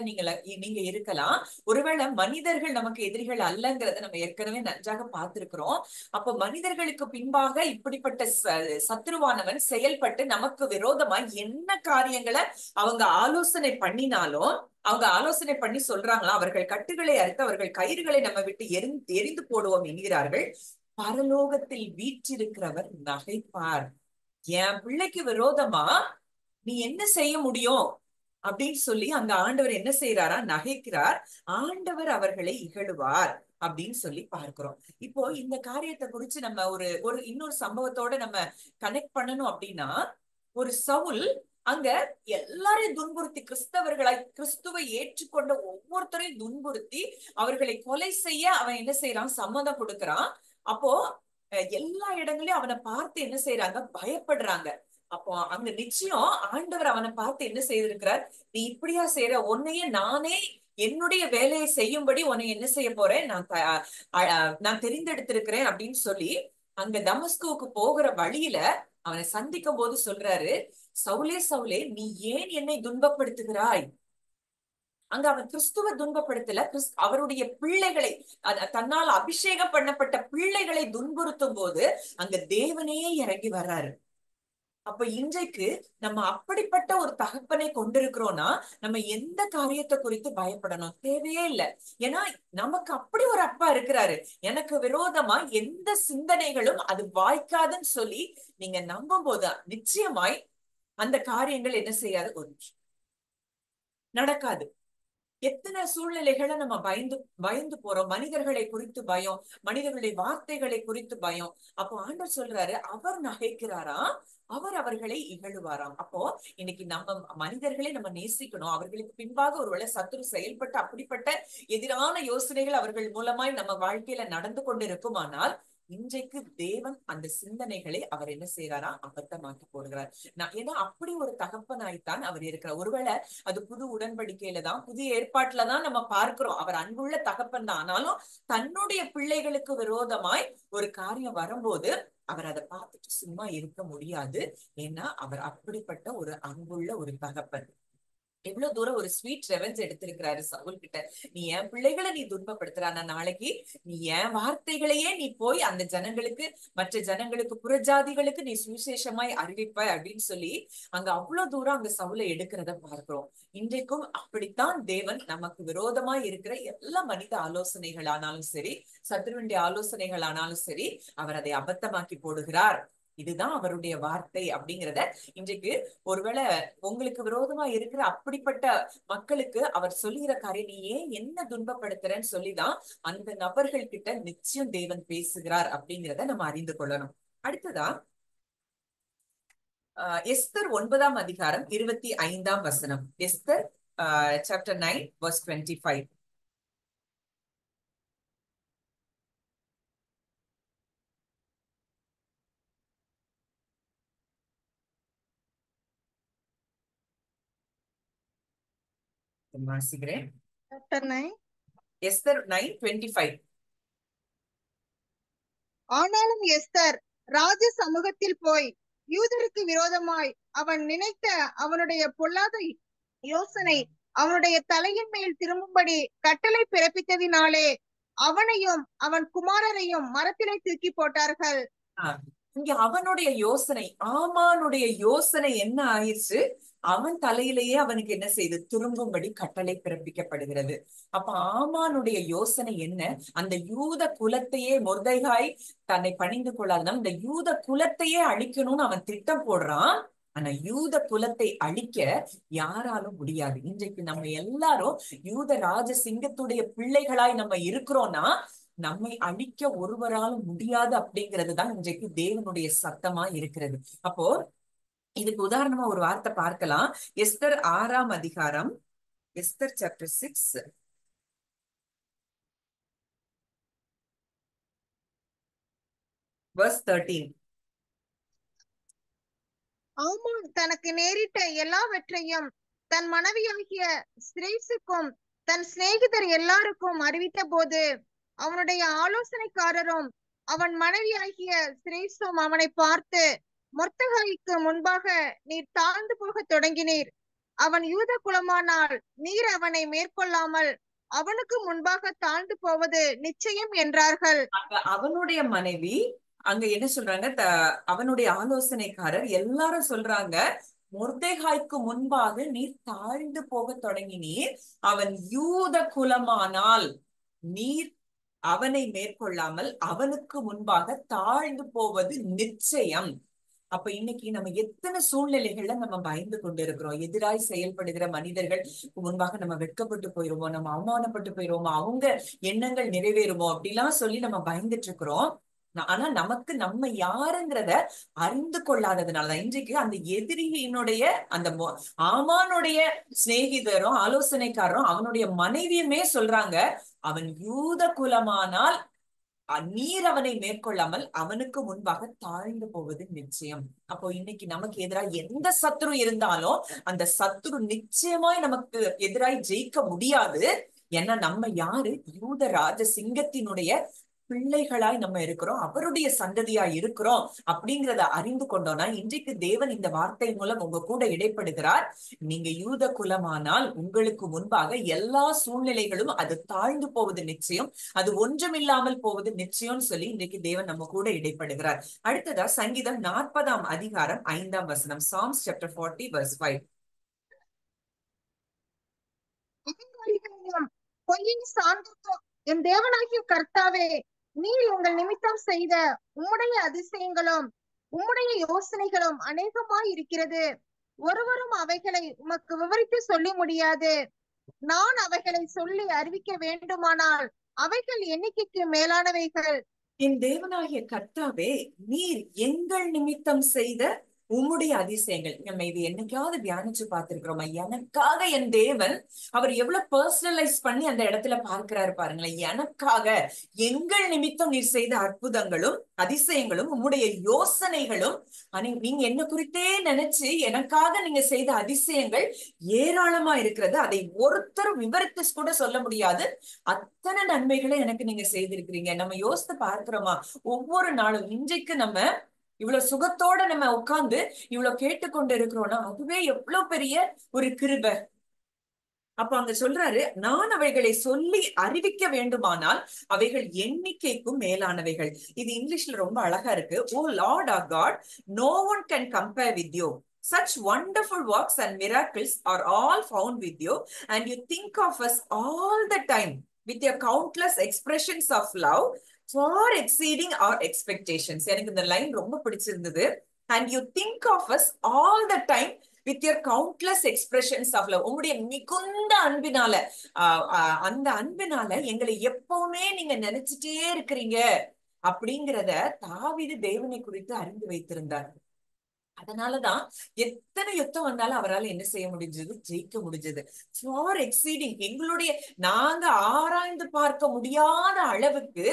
நீங்க இருக்கலாம். ஒருவேளை மனிதர்கள் நமக்கு எதிரிகள் அல்லங்கிறத நம்ம ஏற்கனவே நன்றாக பார்த்திருக்கிறோம். அப்போ மனிதர்களுக்கு பின்பாக இப்படிப்பட்ட சத்ருவானவன் செயல்பட்டு நமக்கு விரோதமா என்ன காரியங்களை அவங்க ஆலோசனை பண்ணினாலும், அவங்க ஆலோசனை பண்ணி சொல்றாங்களா, அவர்கள் கட்டுகளை அறுத்து அவர்கள் கயிறுகளை நம்ம விட்டு எரிந்து போடுவோம் என்கிறார்கள். பரலோகத்தில் வீற்றிருக்கிறவர் நகைப்பார். என் பிள்ளைக்கு விரோதமா நீ என்ன செய்ய முடியும் அப்படின்னு சொல்லி அந்த ஆண்டவர் என்ன செய்யறாரா, நகைக்கிறார். ஆண்டவர் அவர்களை இகழுவார் அப்படின்னு சொல்லி பார்க்கிறோம். இப்போ இந்த காரியத்தை குறிச்சு நம்ம ஒரு இன்னொரு சம்பவத்தோட நம்ம கனெக்ட் பண்ணணும் அப்படின்னா, ஒரு சவுல் அங்க எல்லாரையும் துன்புறுத்தி, கிறிஸ்துவை ஏற்றுக்கொண்ட ஒவ்வொருத்தரையும் துன்புறுத்தி அவர்களை கொலை செய்ய அவன் என்ன செய்யறான், சம்மதம் கொடுக்கறான். அப்போ எல்லா இடங்களையும் அவனை பார்த்து என்ன செய்யறாங்க, பயப்படுறாங்க. அப்போ அங்க நிச்சயம் ஆண்டவர் அவனை பார்த்து என்ன செய்திருக்கிறார், நீ இப்படியா செய்யற, உன்னையே நானே என்னுடைய வேலையை செய்யும்படி உன்னை என்ன செய்ய போறேன், நான் தெரிந்தெடுத்திருக்கிறேன் அப்படின்னு சொல்லி அங்க தமஸ்குவுக்கு போகிற வழியில அவனை சந்திக்கும் போது சொல்றாரு, சவுலே சவுலே, நீ ஏன் என்னை துன்பப்படுத்துகிறாய்? அங்க அவன் கிறிஸ்துவ துன்பப்படுத்தல, அவருடைய பிள்ளைகளை, தன்னால் அபிஷேகம் பண்ணப்பட்ட பிள்ளைகளை துன்புறுத்தும் போது அங்க தேவனே இறங்கி வர்றாரு. அப்ப இன்றைக்கு நம்ம அப்படிப்பட்ட ஒரு தகப்பனை கொண்டிருக்கிறோம்னா நம்ம எந்த காரியத்தை குறித்து பயப்படணும் தேவையே இல்லை. ஏன்னா நமக்கு அப்படி ஒரு அப்பா இருக்கிறாரு. எனக்கு விரோதமா எந்த சிந்தனைகளும் அது வாய்க்காதுன்னு சொல்லி நீங்க நம்பும் போது நிச்சயமாய் அந்த காரியங்கள் என்ன செய்யாது, நடக்காது. எத்தனை சூழ்நிலைகளை நம்ம பயந்து பயந்து போறோம். மனிதர்களை குறித்து பயம், மனிதர்களுடைய வார்த்தைகளை குறித்து பயம். அப்போ ஆண்டவர் சொல்றாரு, அவர் நகைக்கிறாரா, அவர் அவர்களை இகழுவாராம். அப்போ இன்னைக்கு நம்ம மனிதர்களை நம்ம நேசிக்கணும். அவர்களுக்கு பின்பாக ஒருவேளை சத்துரு செயல்பட்டு அப்படிப்பட்ட எதிரான யோசனைகள் அவர்கள் மூலமாய் நம்ம வாழ்க்கையில நடந்து கொண்டு இருக்குமானால், இன்றைக்கு தேவன் அந்த சிந்தனைகளை அவர் என்ன செய்யறாரா, அபத்தமாக்கி போடுகிறார். ஏன்னா அப்படி ஒரு தகப்பனாய்த்தான் அவர் இருக்கிறார். ஒருவேளை அது புது உடன்படிக்கையில தான், புதிய ஏற்பாட்டுல தான் நம்ம பார்க்கிறோம் அவர் அன்புள்ள தகப்பன் தான். ஆனாலும் தன்னுடைய பிள்ளைகளுக்கு விரோதமாய் ஒரு காரியம் வரும்போது அவர் அதை பார்த்துட்டு சும்மா இருக்க முடியாது. ஏன்னா அவர் அப்படிப்பட்ட ஒரு அன்புள்ள ஒரு தகப்பன். எவ்வளவு தூரம் ஒரு ஸ்வீட் ரெவெஞ்ச் எடுத்திருக்கிறாரு சவுல் கிட்ட. நீ என் பிள்ளைகளை நீ துன்பப்படுத்துறானா, நாளைக்கு நீ என் வார்த்தைகளையே நீ போய் அந்த ஜனங்களுக்கு, மற்ற ஜனங்களுக்கு, புறஜாதிகளுக்கு நீ சுவிசேஷமாய் அறிவிப்ப அப்படின்னு சொல்லி அங்க அவ்வளவு தூரம் அங்க சவுலை எடுக்கிறத பார்க்கிறோம். இன்றைக்கும் அப்படித்தான் தேவன் நமக்கு விரோதமாய் இருக்கிற எல்லா மனித ஆலோசனைகளானாலும் சரி, சத்துருவினுடைய ஆலோசனைகளானாலும் சரி, அவர் அதை அபத்தமாக்கி போடுகிறார். இதுதான் அவருடைய வார்த்தை அப்படிங்கிறத இன்றைக்கு ஒருவேளை உங்களுக்கு விரோதமா இருக்கிற அப்படிப்பட்ட மக்களுக்கு அவர் சொல்லுகிற காரியம், நீ ஏன் என்ன துன்பப்படுத்துறன்னு சொல்லிதான் அந்த நபர்கள் கிட்ட நிச்சயம் தேவன் பேசுகிறார் அப்படிங்கிறத நம்ம அறிந்து கொள்ளணும். அடுத்ததா எஸ்தர் 9ஆம் அதிகாரம் 25ஆம் வசனம். Esther chapter 9 verse 25. வாசிக்கிறேன். எஸ்தர் 9:25. ஆனாலும் எஸ்தர் ராஜ சமூகத்தில் போய் யூதருக்கு விரோதமாய் அவன் நினைத்த அவனுடைய பொல்லாத யோசனை அவனுடைய தலையின் மேல் திரும்பும்படி கட்டளை பிறப்பித்ததினாலே அவனையும் அவன் குமாரரையும் மரத்திலே தூக்கி போட்டார்கள். இங்க அவனுடைய யோசனை, ஆமானுடைய யோசனை என்ன ஆயிடுச்சு, அவன் தலையிலேயே அவனுக்கு என்ன செய்து திரும்பும்படி கட்டளை பிறப்பிக்கப்படுகிறது. அப்ப ஆமானுடைய யோசனை என்ன, அந்த யூத குலத்தையே, மொர்தெகாய் தன்னை பணிந்து கொள்ளாதனால இந்த யூத குலத்தையே அழிக்கணும்னு அவன் திட்டம் போடுறான். ஆனா யூத குலத்தை அழிக்க யாராலும் முடியாது. இன்றைக்கு நம்ம எல்லாரும் யூத ராஜ சிங்கத்துடைய பிள்ளைகளாய் நம்ம இருக்கிறோம்னா நம்மை அழிக்க ஒருவராலும் முடியாது அப்படிங்கிறது தான் இன்றைக்கு தேவனுடைய சத்தமா இருக்கிறது. அப்போ இதுக்கு உதாரணமா ஒரு வார்த்தை பார்க்கலாம். எஸ்தர் 6ஆம் அதிகாரம், எஸ்தர் சாப்டர் 6 verse 13. ஆமான் தனக்கு நேரிட்ட எல்லாவற்றையும் தன் மனைவியாகிய ஸ்ரேசுக்கும் தன் சிநேகிதர் எல்லாருக்கும் அறிவித்த போது அவனுடைய ஆலோசனைக்காரரும் அவன் மனைவியாகிய ஸ்ரேசும் அவனை பார்த்து, மொர்தெகாய்க்கு முன்பாக நீர் தாழ்ந்து போக தொடங்கினீர். அவன் யூத குலமானால் நீர் அவனை மேற்கொள்ளாமல் அவனுக்கு முன்பாக தாழ்ந்து போவது நிச்சயம் என்றார்கள். அவனுடைய மனைவி அங்க என்ன சொல்றாங்க, அவனுடைய ஆலோசனைக்காரர் எல்லாரும் சொல்றாங்க, மொர்தெகாய்க்கு முன்பாக நீர் தாழ்ந்து போக தொடங்கினீர். அவன் யூத குலமானால் நீர் அவனை மேற்கொள்ளாமல் அவனுக்கு முன்பாக தாழ்ந்து போவது நிச்சயம். அப்ப இன்னைக்கு நம்ம எத்தனை சூழ்நிலைகள்ல நம்ம பயந்து கொண்டு இருக்கிறோம். எதிராய் செயல்படுகிற மனிதர்கள் முன்பாக நம்ம வெட்கப்பட்டு போயிருவோம், நம்ம அவமானப்பட்டு போயிருவோம், அவங்க எண்ணங்கள் நிறைவேறுமோ அப்படிலாம் சொல்லி நம்ம பயந்துட்டு இருக்கிறோம். ஆனா நமக்கு நம்ம யாருங்கிறத அறிந்து கொள்ளாததுனாலதான் இன்றைக்கு அந்த எதிரியினுடைய அந்த ஆமானுடைய சிநேகிதரும் ஆலோசனைக்காரரும் அவனுடைய மனைவியுமே சொல்றாங்க, அவன் யூத குலமானால் நீர் அவனை மேற்கொள்ளாமல் அவனுக்கு முன்பாக தாழ்ந்து போவது நிச்சயம். அப்போ இன்னைக்கு நமக்கு எதிராக எந்த சத்துரு இருந்தாலும் அந்த சத்துரு நிச்சயமாய் நமக்கு எதிராய் ஜெயிக்க முடியாது. ஏன்னா நம்ம யாரு, யூத ராஜ சிங்கத்தினுடைய பிள்ளைகளாய் நம்ம இருக்கிறோம், அவருடைய சந்ததியா இருக்கிறோம் அப்படிங்கிறத அறிந்து கொண்டோம்னா இன்றைக்கு தேவன் இந்த வார்த்தை மூலம் உங்க கூட இடைப்படுகிறார். நீங்க யூத குலமானால் உங்களுக்கு முன்பாக எல்லா சூழ்நிலைகளும் அது தாழ்ந்து போவது நிச்சயம், அது ஒன்றுமில்லாமல் போவது நிச்சயம்னு சொல்லி இன்றைக்கு தேவன் நம்ம கூட இடைப்படுகிறார். அடுத்ததா சங்கீதம் 40ஆம் அதிகாரம் 5ஆம் வசனம். Psalms chapter 40 verse 5. பொய்யை சார்ந்திருக்கும் என் தேவனாகிய கர்த்தாவே, நீர் உங்கள் நிமித்தம் செய்த உம்முடைய அதிசயங்களும் உம்முடைய யோசனைகளும் அநேகமாய் இருக்கிறது. ஒருவரும் அவைகளை உமக்கு விவரித்து சொல்ல முடியாது. நான் அவைகளை சொல்லி அறிவிக்க வேண்டுமானால் அவைகள் எண்ணிக்கைக்கு மேலானவைகள். என் தேவனாகிய கர்த்தாவே, நீர் எங்கள் நிமித்தம் செய்த உம்முடைய அதிசயங்கள். நம்ம இது என்னைக்காவது தியானிச்சு பார்த்திருக்கிறோமா? எனக்காக என் தேவன் அவர் எவ்வளவு பர்சனலைஸ் பண்ணி அந்த இடத்துல பார்க்கிறாரு பாருங்களேன். எனக்காக எங்கள் நிமித்தம் நீர் செய்த அற்புதங்களும் அதிசயங்களும் உம்முடைய யோசனைகளும், நீங்க என்ன குறித்தே நினைச்சு எனக்காக நீங்க செய்த அதிசயங்கள் ஏராளமா இருக்கிறது. அதை ஒருத்தரும் விவரித்து கூட சொல்ல முடியாது. அத்தனை நன்மைகளை எனக்கு நீங்க செய்திருக்கிறீங்க. நம்ம யோசித்து பார்க்கிறோமா? ஒவ்வொரு நாளும் இன்றைக்கு நம்ம இவ்வளவு சுகத்தோட நம்ம உட்கார்ந்து இவ்வளவு கேட்டுக்கொண்டு இருக்கிறோம்னா அதுவே எவ்வளவு பெரிய ஒரு கிருபை. அப்ப அங்க சொல்றாரு, நான் அவைகளை சொல்லி அறிவிக்க வேண்டுமானால் அவைகள் எண்ணிக்கைக்கும் மேலானவைகள். இது இங்கிலீஷ்ல ரொம்ப அழகா இருக்கு. Oh lord our God, no one can compare with you. Such wonderful works and miracles are all found with you, and you think of us all the time with your countless expressions of love, far exceeding our expectations. எனக்கு இந்த line ரொம்ப பிடிச்சிருந்தது. And you think of us all the time with your countless expressions of love. உங்களுடைய மிகுந்த அன்பினால, அந்த அன்பினால எங்களை எப்பவுமே நீங்க நினைச்சிட்டே இருக்கிறீங்க அப்படிங்கிறத தாவீது தேவனை குறித்து அறிந்து வைத்திருந்தார். அதனாலதான் எத்தனை யுத்தம் வந்தாலும் அவரால் என்ன செய்ய முடிஞ்சது? ஜெயிக்க முடிஞ்சது. ஃபார் எக்ஸீடிங், எங்களுடைய நாங்க ஆராய்ந்து பார்க்க முடியாத அளவுக்கு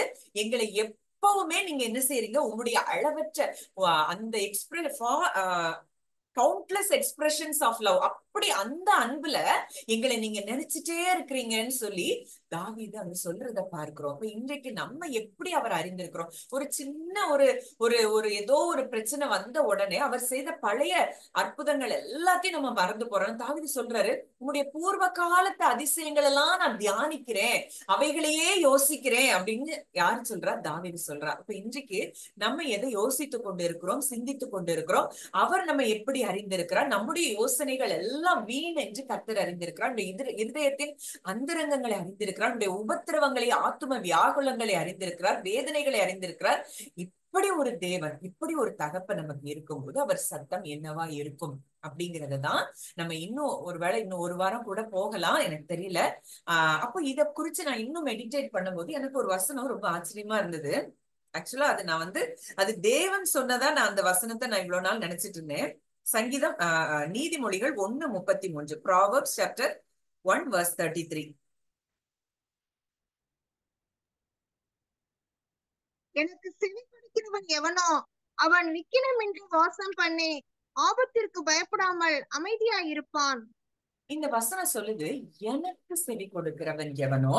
எங்களை எப்பவுமே நீங்க என்ன செய்யறீங்க? உங்களுடைய அளவற்ற அந்த கவுண்ட்லெஸ் எக்ஸ்பிரஷன்ஸ் ஆஃப் லவ், அப்படி அந்த அன்புல எங்களை நீங்க நினைச்சிட்டே இருக்கிறீங்கன்னு சொல்லி தாவீது அங்க சொல்றத பார்க்கிறோம். அப்ப இன்றைக்கு நம்ம எப்படி அவர் அறிந்திருக்கிறோம்? ஒரு சின்ன ஒரு ஒரு ஒரு ஏதோ ஒரு பிரச்சனை வந்த உடனே அவர் செய்த பழைய அற்புதங்கள் எல்லாத்தையும் நம்ம மறந்து போறோம். தாவீது சொல்றாரு, உங்களுடைய பூர்வ காலத்து அதிசயங்கள் எல்லாம் நான் தியானிக்கிறேன், அவைகளையே யோசிக்கிறேன் அப்படின்னு யாரு சொல்றா? தாவீது சொல்றா. அப்ப இன்றைக்கு நம்ம எதை யோசித்துக் கொண்டு இருக்கிறோம், சிந்தித்துக் கொண்டு இருக்கிறோம்? அவர் நம்ம எப்படி அறிந்திருக்கிறார்? நம்முடைய யோசனைகள் எல்லாம் வீண் என்று கர்த்தர் அறிந்திருக்கிறார். இதயத்தின் அந்தரங்கங்களை அறிந்திருக்கிறார். உபத்திரவங்களை, ஆத்தும வியாகுலங்களை அறிந்திருக்கிறார். வேதனைகளை அறிந்திருக்கிறார். இப்படி ஒரு தேவன், இப்படி ஒரு தகப்பன் நமக்கு இருக்கும்போது அவர் சத்தம் என்னவா இருக்கும் அப்படிங்கறதான் நம்ம இன்னும் ஒருவேளை இன்னும் ஒரு வாரம் கூட போகலாம், எனக்கு தெரியல. அப்போ இத குறிச்சு நான் இன்னும் மெடிடேட் பண்ணும்போது எனக்கு ஒரு வசனம் ரொம்ப ஆச்சரியமா இருந்தது. ஆக்சுவலா அது நான் அது தேவன் சொன்னதா நான் அந்த வசனத்தை நான் இவ்வளவு நாள் நினைச்சிட்டு இருந்தேன். சங்கீதம் நீதிமொழிகள் 1:33, Proverbs chapter 1 verse 33. எனக்கு செவி கொடுக்கிறவன் எவனோ அவன் விக்கினமின்றி வாசம் பண்ணி ஆபத்திற்கு பயப்படாமல் அமைதியா இருப்பான். இந்த வசனம் சொல்லுது, எனக்கு செவி கொடுக்கிறவன் எவனோ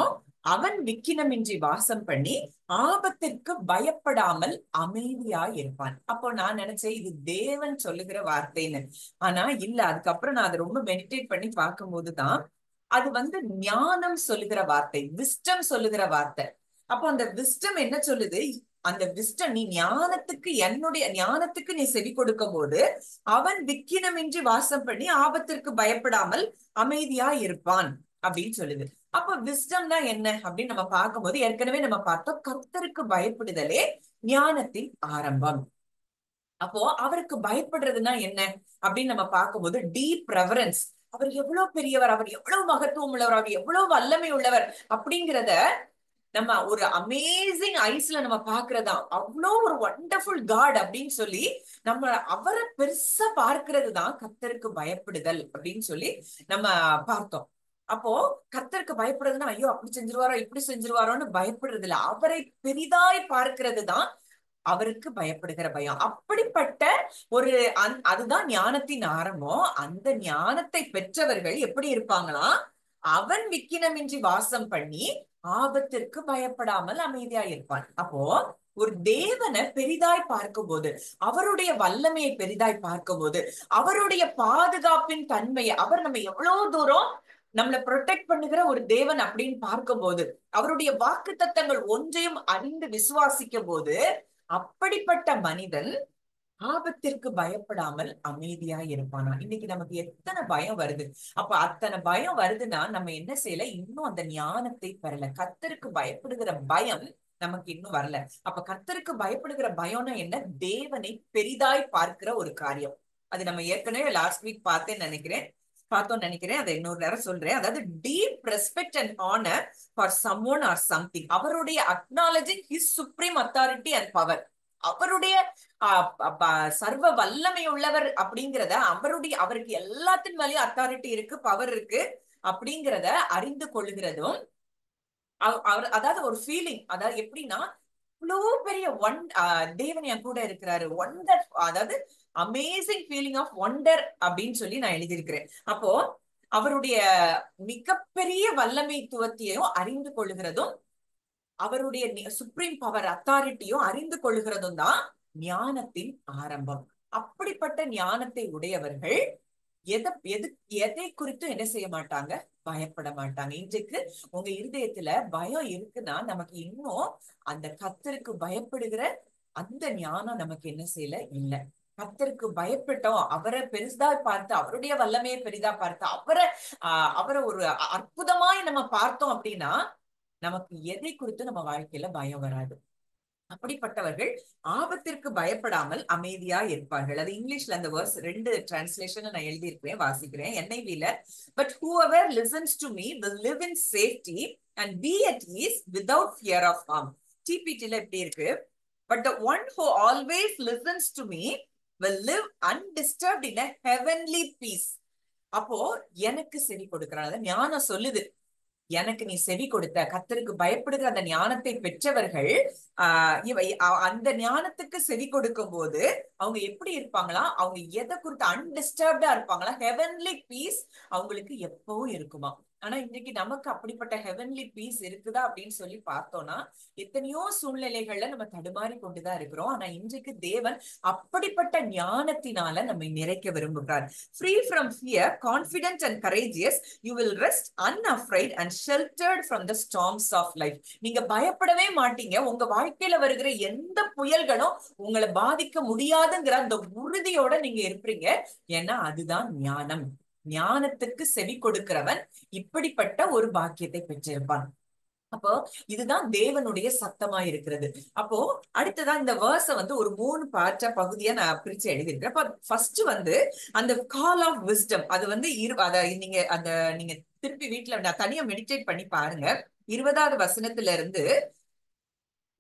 அவன் விக்கினமின்றி வாசம் பண்ணி ஆபத்திற்கு பயப்படாமல் அமைதியா இருப்பான். அப்போ நான் நினைச்சேன் இது தேவன் சொல்லுகிற வார்த்தைன்னு. ஆனா இல்ல, அதுக்கப்புறம் நான் அதை ரொம்ப மெடிடேட் பண்ணி பார்க்கும் போதுதான் அது ஞானம் சொல்லுகிற வார்த்தை, விஸ்டம் சொல்லுகிற வார்த்தை. அப்போ அந்த விஸ்டம் என்ன சொல்லுது? அந்த விஸ்டம், நீ ஞானத்துக்கு, என்னுடைய ஞானத்துக்கு நீ செவி கொடுக்கும் போது அவன் விக்கினமின்றி வாசம் பண்ணி ஆபத்திற்கு பயப்படாமல் அமைதியா இருப்பான் அப்படின்னு சொல்லுது. அப்ப விஸ்டம் தான் என்ன அப்படின்னு நம்ம பார்க்கும்போது, ஏற்கனவே நம்ம பார்த்தோம், கர்த்தருக்கு பயப்படுதலே ஞானத்தின் ஆரம்பம். அப்போ அவருக்கு பயப்படுறதுன்னா என்ன அப்படின்னு நம்ம பார்க்கும்போது, டீப் ரெவரன்ஸ். அவர் எவ்வளவு பெரியவர், அவர் எவ்வளவு மகத்துவம் உள்ளவர், அவர் எவ்வளவு வல்லமை உள்ளவர் அப்படிங்கிறத நம்ம ஒரு அமேசிங் ஐஸ்ல நம்ம பாக்குறதா, அவ்வளோ ஒரு வண்டர்ஃபுல் காட் அப்படின்னு சொல்லி நம்ம அவரை பெருசா பார்க்கிறது தான் கர்த்தருக்கு பயப்படுதல் அப்படின்னு சொல்லி நம்ம பார்த்தோம். அப்போ கர்த்தருக்கு பயப்படுறதுன்னா, ஐயோ அப்படி செஞ்சிருவாரோ இப்படி செஞ்சிருவாரோன்னு பயப்படுறது இல்ல, அவரை பெரிதாய் பார்க்கிறது தான் அவருக்கு பயப்படுகிற பயம். அப்படிப்பட்ட ஒரு அதுதான் ஞானத்தின் ஆரம்பம். அந்த ஞானத்தை பெற்றவர்கள் எப்படி இருப்பாங்களா? அவன் விக்கினமின்றி வாசம் பண்ணி ஆபத்திற்கு பயப்படாமல் அமைதியா இருப்பான். அப்போ ஒரு தேவனை பெரிதாய் பார்க்கும்போது, அவருடைய வல்லமையை பெரிதாய் பார்க்கும்போது, அவருடைய பாதுகாப்பின் தன்மையை, அவர் நம்ம எவ்வளவு தூரம் நம்மளை ப்ரொடெக்ட் பண்ணுகிற ஒரு தேவன் அப்படின்னு பார்க்கும்போது, அவருடைய வாக்கு தத்தங்கள் ஒன்றையும் அறிந்து விசுவாசிக்கும் போது, அப்படிப்பட்ட மனிதன் ஆபத்திற்கு பயப்படாமல் அமைதியா இருப்பானா? இன்னைக்கு நமக்கு எத்தனை பயம் வருது. அப்ப அத்தனை பயம் வருதுன்னா நம்ம என்ன செய்யல? இன்னும் அந்த ஞானத்தை பெறல. கர்த்தருக்கு பயப்படுகிற பயம் நமக்கு இன்னும் வரல. அப்ப கர்த்தருக்கு பயப்படுகிற பயம்னா என்ன? தேவனை பெரிதாய் பார்க்கிற ஒரு காரியம். அது நம்ம ஏற்கனவே லாஸ்ட் வீக் பார்த்தேன்னு நினைக்கிறேன். பார்த்தோம்னு நினைக்கிறேன். அதை இன்னொரு நேரம் சொல்றேன். அதாவது deep respect and honour for someone or something. அவருடைய acknowledging his supreme authority and power. அவருடைய சர்வ வல்லமை உள்ளவர் அப்படிங்கிறத, அவருக்கு எல்லாத்தின் மேலேயும் அத்தாரிட்டி இருக்கு, பவர் இருக்கு அப்படிங்கிறத அறிந்து கொள்ளுகிறதும், அதாவது ஒரு ஃபீலிங், அதாவது எப்படின்னா இவ்வளவு பெரிய தேவன் என் கூட இருக்கிறாரு, ஒண்டர், அதாவது அமேசிங் ஃபீலிங் ஆஃப் ஒண்டர் அப்படின்னு சொல்லி நான் எழுதியிருக்கிறேன். அப்போ அவருடைய மிகப்பெரிய வல்லமைத்துவத்தையும் அறிந்து கொள்ளுகிறதும், அவருடைய சுப்ரீம் பவர் அத்தாரிட்டியும் அறிந்து கொள்ளுகிறதும் தான் ஞானத்தின் ஆரம்பம். அப்படிப்பட்ட ஞானத்தை உடையவர்கள் எதை குறித்தும் என்ன செய்ய மாட்டாங்க, பயப்பட மாட்டாங்க. இன்றைக்கு உங்க இருதயத்துல பயம் இருக்குன்னா, நமக்கு இன்னும் அந்த கர்த்தருக்கு பயப்படுகிற அந்த ஞானம் நமக்கு என்ன செய்யல, இல்ல. கர்த்தருக்கு பயப்பட்டோம், அவரை பெரிதா பார்த்து, அவருடைய வல்லமையை பெரிதா பார்த்து, அவரை ஒரு அற்புதமாய் நம்ம பார்த்தோம் அப்படின்னா, நமக்கு எதை குறித்து நம்ம வாழ்க்கையில பயம் வராது. அப்படிப்பட்டவர்கள் ஆபத்திற்கு பயப்படாமல் அமைதியா இருப்பார்கள். அது இங்கிலீஷ்ல அந்த வேர்ஸ் 2 டிரான்ஸ்லேஷன்ல நான் எழுதியிருப்பேன், வாசிக்கிறேன். NIV-ல, but whoever listens to me will live in safety and be at ease without fear of harm. TPT-ல எப்படி இருக்கு? But the one who always listens to me will live undisturbed in a heavenly peace. அப்போ எனக்கு செவி கொடுக்கிறான். ஞானம் சொல்லுது, எனக்கு நீ செவி கொடுத்த, கர்த்தருக்கு பயப்படுகிற அந்த ஞானத்தை பெற்றவர்கள் அந்த ஞானத்துக்கு செவி கொடுக்கும் போது அவங்க எப்படி இருப்பாங்களா, அவங்க எதை குறித்து அன்டிஸ்டர்ப்டா இருப்பாங்களா, ஹெவன்லி பீஸ் அவங்களுக்கு எப்பவும் இருக்குமா. ஆனா இன்னைக்கு நமக்கு அப்படிப்பட்ட ஹெவன்லி பீஸ் இருக்குதா அப்படின்னு சொல்லி பார்த்தோம்னா, எத்தனையோ சூழ்நிலைகள்ல நம்ம தடுமாறி கொண்டுதான் இருக்கிறோம். ஆனா இன்றைக்கு தேவன் அப்படிப்பட்ட ஞானத்தினால நம்மை நிறைக்க விரும்புகிறார். Free from fear, confident and courageous, you will rest unafraid and sheltered from the storms of life. நீங்க பயப்படவே மாட்டீங்க. உங்க வாழ்க்கையில வருகிற எந்த புயல்களும் உங்களை பாதிக்க முடியாதுங்கிற அந்த உறுதியோட நீங்க இருப்பீங்க. ஏன்னா அதுதான் ஞானம். ஞானத்துக்கு செவி கொடுக்கிறவன் இப்படிப்பட்ட ஒரு பாக்கியத்தை பெற்றிருப்பான். அப்போ இதுதான் தேவனுடைய சத்தமா இருக்கிறது. அப்போ அடுத்ததான் இந்த வேர்ஸ ஒரு 3 பார்ட்டா பகுதியா நான் பிரிச்சு எழுதியிருக்கேன். அப்ப ஃபர்ஸ்ட் அந்த கால் ஆஃப் விஸ்டம், அது நீங்க திருப்பி வீட்டுல நான் தனியா மெடிடேட் பண்ணி பாருங்க. 20வது வசனத்துல இருந்து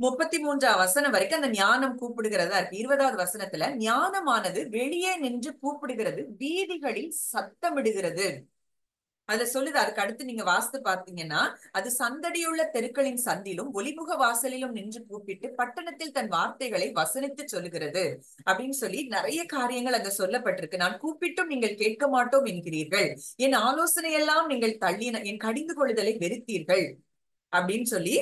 33ஆம் வசனம் வரைக்கும் அந்த ஞானம் கூப்பிடுகிறதா இருக்கு. 20வது வசனத்துல ஞானமானது வெளியே நின்று கூப்பிடுகிறது, வீதிகளில் சத்தமிடுகிறது. அதுல சொல்லுது. அதுக்கு அடுத்து நீங்க வாசித்து பார்த்தீங்கன்னா, அது சந்தடியுள்ள தெருக்களின் சந்திலும் ஒளிமுக வாசலிலும் நின்று கூப்பிட்டு பட்டணத்தில் தன் வார்த்தைகளை வசனித்து சொல்லுகிறது அப்படின்னு சொல்லி நிறைய காரியங்கள் அங்க சொல்லப்பட்டிருக்கு. நான் கூப்பிட்டும் நீங்கள் கேட்க மாட்டோம் என்கிறீர்கள், என் ஆலோசனையெல்லாம் நீங்கள் தள்ளின, என் கடிந்து கொள்ளுதலை வெறுத்தீர்கள் அப்படின்னு சொல்லி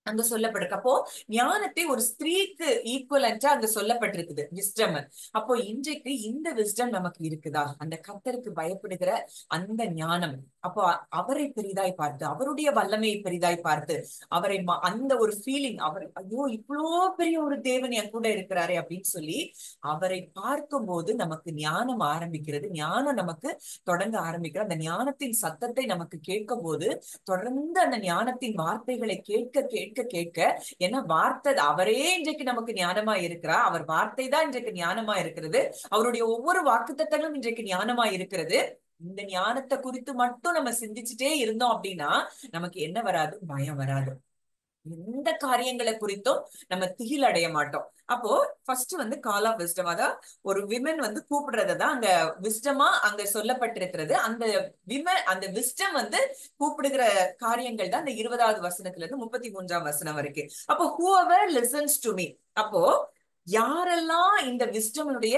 அங்க சொல்லப்பட்டிருக்கு. அப்போ ஞானத்தை ஒரு ஸ்திரீக்கு ஈக்குவலண்டா அங்க சொல்லப்பட்டிருக்குது, விஸ்டம். அப்போ இன்றைக்கு இந்த விஸ்டம் நமக்கு இருக்குதா, அந்த கர்த்தருக்கு பயப்படுகிற அந்த ஞானம்? அப்போ அவரை பெரிதாய் பார்த்து, அவருடைய வல்லமையை பெரிதாய் பார்த்து, அவரை அந்த ஒரு ஃபீலிங், அவர் ஐயோ இவ்வளோ பெரிய ஒரு தேவன் என் கூட இருக்கிறாரே அப்படின்னு சொல்லி அவரை பார்க்கும் போது நமக்கு ஞானம் ஆரம்பிக்கிறது. ஞானம் நமக்கு தொடங்க ஆரம்பிக்கிற அந்த ஞானத்தின் சத்தத்தை நமக்கு கேட்கும் போது தொடர்ந்து அந்த ஞானத்தின் வார்த்தைகளை கேட்க கேட்க கேட்க, ஏன்னா வார்த்தை அவரே இன்றைக்கு நமக்கு ஞானமா இருக்கிறா, அவர் வார்த்தை தான் இன்றைக்கு ஞானமா இருக்கிறது, அவருடைய ஒவ்வொரு வாக்குத்தத்தங்களும் இன்றைக்கு ஞானமா இருக்கிறது. இந்த ஞானத்தை குறித்து மட்டும் நம்ம சிந்திச்சுட்டே இருந்தோம் அப்படின்னா நமக்கு என்ன வராது, பயம் வராது. எந்த காரியங்களை குறித்தும் நம்ம திகில் அடைய மாட்டோம். அப்போ ஃபர்ஸ்ட் கால் ஆஃப் விஸ்டம், அதான் ஒரு விமன் கூப்பிடுறதுதான் அங்க விஸ்டமா அங்க சொல்லப்பட்டிருக்கிறது. அந்த விஸ்டம் கூப்பிடுகிற காரியங்கள் தான் இந்த 20வது வசனத்துல இருந்து 33ஆம் வசனம் வரைக்கும். அப்போ whoever listens to me, அப்போ யாரெல்லாம் இந்த விஸ்டமுடைய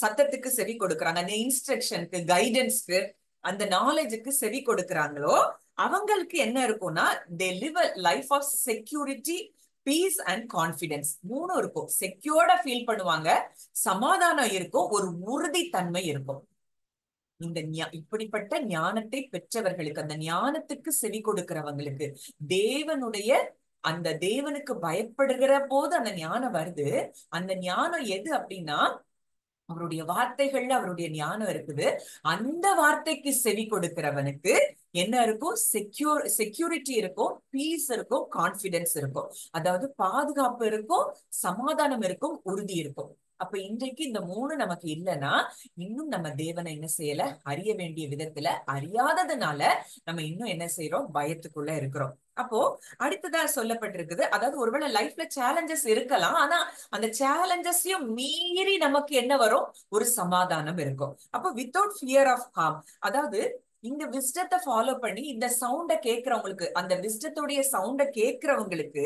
சத்தத்துக்கு செவி கொடுக்கறாங்க, அந்த இன்ஸ்ட்ரக்ஷனுக்கு, கைடன்ஸ்க்கு, அந்த நாலேஜுக்கு செவி கொடுக்கறாங்களோ அவங்களுக்கு என்ன இருக்கும்னா, they live a life of security, peace and confidence. 3 இருக்கும். செக்யூர்டா ஃபீல் பண்ணுவாங்க, சமாதானம் இருக்கும், ஒரு உறுதித்தன்மை இருக்கும். இப்படிப்பட்ட ஞானத்தை பெற்றவர்களுக்கு, அந்த ஞானத்துக்கு செவி கொடுக்கிறவங்களுக்கு, அந்த தேவனுக்கு பயப்படுகிற போது அந்த ஞானம் வருது. அந்த ஞானம் எது அப்படின்னா, அவருடைய வார்த்தைகள்ல அவருடைய ஞானம் இருக்குது. அந்த வார்த்தைக்கு செவி கொடுக்கிறவனுக்கு என்ன இருக்கும், செக்யூரிட்டி இருக்கும், பீஸ் இருக்கும், கான்பிடன்ஸ் இருக்கும். அதாவது பாதுகாப்பு இருக்கும், சமாதானம் இருக்கும், உறுதி இருக்கும். அப்ப இன்றைக்கு இந்த மூணு நமக்கு இல்லைன்னா இன்னும் நம்ம தேவனை என்ன செய்யல, அறிய வேண்டிய விதத்துல அறியாததுனால நம்ம இன்னும் என்ன செய்யறோம், பயத்துக்குள்ள இருக்கிறோம். அப்போ அடுத்ததா சொல்லப்பட்டிருக்குது, அதாவது ஒருவேளை லைஃப்ல சேலஞ்சஸ் இருக்கலாம், ஆனா அந்த சேலஞ்சஸையும் மீறி நமக்கு என்ன வரும், ஒரு சமாதானம் இருக்கும். அப்போ வித்தவுட் ஃபியர் ஆஃப் ஹார்ம், அதாவது இந்த விஸ்டத்தை ஃபாலோ பண்ணி இந்த சவுண்ட கேட்கிறவங்களுக்கு, அந்த விஸ்டத்துடைய சவுண்ட கேட்கிறவங்களுக்கு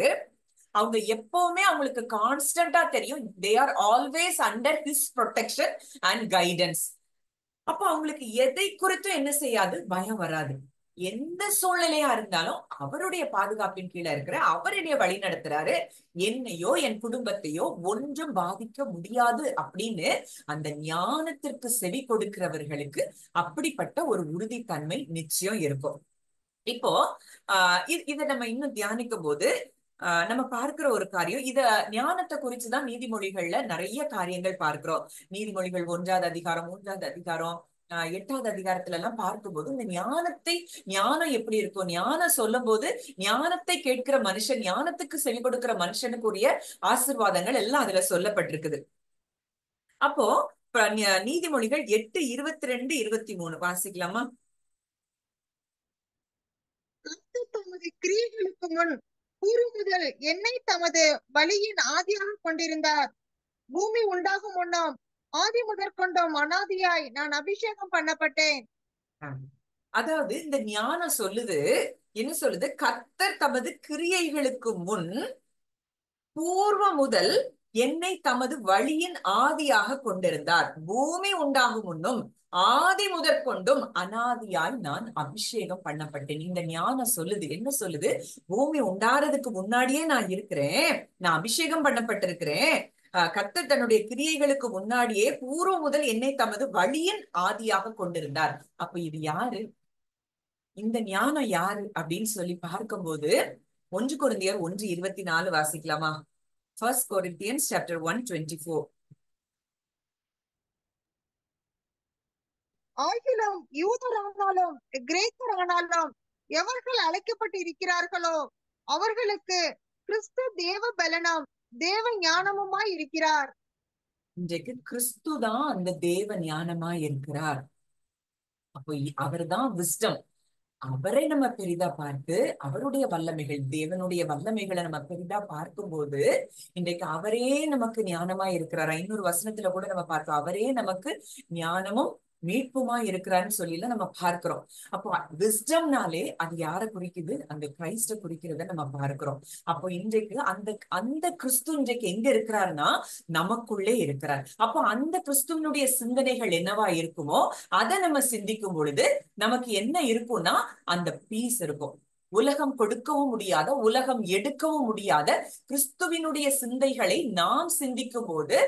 அவங்க எப்பவுமே அவங்களுக்கு கான்ஸ்டன்டா தெரியும், they are always under his protection and guidance. அப்ப அவங்களுக்கு எதை குறித்தும் என்ன செய்யாது, பயம் வராது. எந்த சூழ்நிலையா இருந்தாலும் அவருடைய பாதுகாப்பின் கீழே இருக்கிற அவர் என்னைய வழி நடத்துறாரு, என்னையோ என் குடும்பத்தையோ ஒன்றும் பாதிக்க முடியாது அப்படின்னு அந்த ஞானத்திற்கு செவி கொடுக்கிறவர்களுக்கு அப்படிப்பட்ட ஒரு உறுதித்தன்மை நிச்சயம் இருக்கும். இப்போ இத நம்ம இன்னும் தியானிக்கும் போது நம்ம பார்க்கிற ஒரு காரியம், இத ஞானத்தை குறிச்சுதான் நீதிமொழிகள்ல நிறைய காரியங்கள் பார்க்கிறோம். நீதிமொழிகள் 1வது அதிகாரம், 3வது அதிகாரம், 8வது அதிகாரத்துல எல்லாம் பார்க்கும்போது இந்த ஞானம் எப்படி இருக்கும், ஞானம் சொல்லும் போது ஞானத்தை கேட்கிற மனுஷன், ஞானத்துக்கு செவி கொடுக்கிற மனுஷனுக்குரிய ஆசீர்வாதங்கள் எல்லாம் அதுல சொல்லப்பட்டிருக்குது. அப்போ நீதிமொழிகள் 8:22-23 வாசிக்கலாமா? தமது கிரியைகளுக்கு முன் கூறுமுதல் என்னை தமது வழியின் ஆதியாக கொண்டிருந்தார். பூமி உண்டாகும் முன்னம் ஆதி முதற்கொண்டும் அனாதியாய் நான் அபிஷேகம் பண்ணப்பட்டேன். அதாவது இந்த ஞானம் சொல்லுது, என்ன சொல்லுது, கர்த்தர் தமது கிரியைகளுக்கு முன் பூர்வ முதல் என்னை தமது வழியின் ஆதியாக கொண்டிருந்தார். பூமி உண்டாகும் முன்னும் ஆதி முதற்கொண்டும் அனாதியாய் நான் அபிஷேகம் பண்ணப்பட்டேன். இந்த ஞானம் சொல்லுது, என்ன சொல்லுது, பூமி உண்டாறதுக்கு முன்னாடியே நான் இருக்கிறேன், நான் அபிஷேகம் பண்ணப்பட்டிருக்கிறேன். கர்த்தர் தன்னுடைய கிரியைகளுக்கு முன்னாடியே பூர்வ முதல் என்னை தமது வழியின் ஆதியாக கொண்டிருந்தார். அப்ப இது யாரு, இந்த ஞானம் யாரு அப்படின்னு சொல்லி பார்க்கும்போது 1 கொரிந்தியர் 1:24 வாசிக்கலாமா? 1 Corinthians chapter 1:24. ஆகிலும் யூதரானாலும் கிரேக்கரானாலும் எவர்கள் அழைக்கப்பட்டு இருக்கிறார்களோ அவர்களுக்கு கிறிஸ்து தேவ பலனும் தேவ ஞானமுமாய் இருக்கிறார். இன்றைக்கு கிறிஸ்து தான் அந்த தேவ ஞானமா இருக்கிறார். அப்போ அவர்தான் விஸ்டம். அவரை நம்ம பெரிதா பார்த்து அவருடைய வல்லமைகள், தேவனுடைய வல்லமைகளை நம்ம பெரிதா பார்க்கும்போது இன்றைக்கு அவரே நமக்கு ஞானமா இருக்கிறாரா. இன்னொரு வசனத்துல கூட நம்ம பார்த்தோம், அவரே நமக்கு ஞானமும் மீட்புமா இருக்கிறான்னு சொல்லி நம்ம பார்க்கிறோம். அப்போ விஸ்டம்னாலே அது யாரை குறிக்குது, அந்த கிரைஸ்ட குறிக்கிறத நம்ம பார்க்கிறோம். அப்போ இன்றைக்கு அந்த அந்த கிறிஸ்து இன்றைக்கு எங்க இருக்கிறாருன்னா நமக்குள்ளே இருக்கிறார். அப்போ அந்த கிறிஸ்துவனுடைய சிந்தனைகள் என்னவா இருக்குமோ அதை நம்ம சிந்திக்கும் பொழுது நமக்கு என்ன இருக்கும்னா அந்த பீஸ் இருக்கும். உலகம் கொடுக்கவும் முடியாத, உலகம் எடுக்கவும் முடியாத கிறிஸ்துவினுடைய சிந்தைகளை நாம் சிந்திக்கும் போது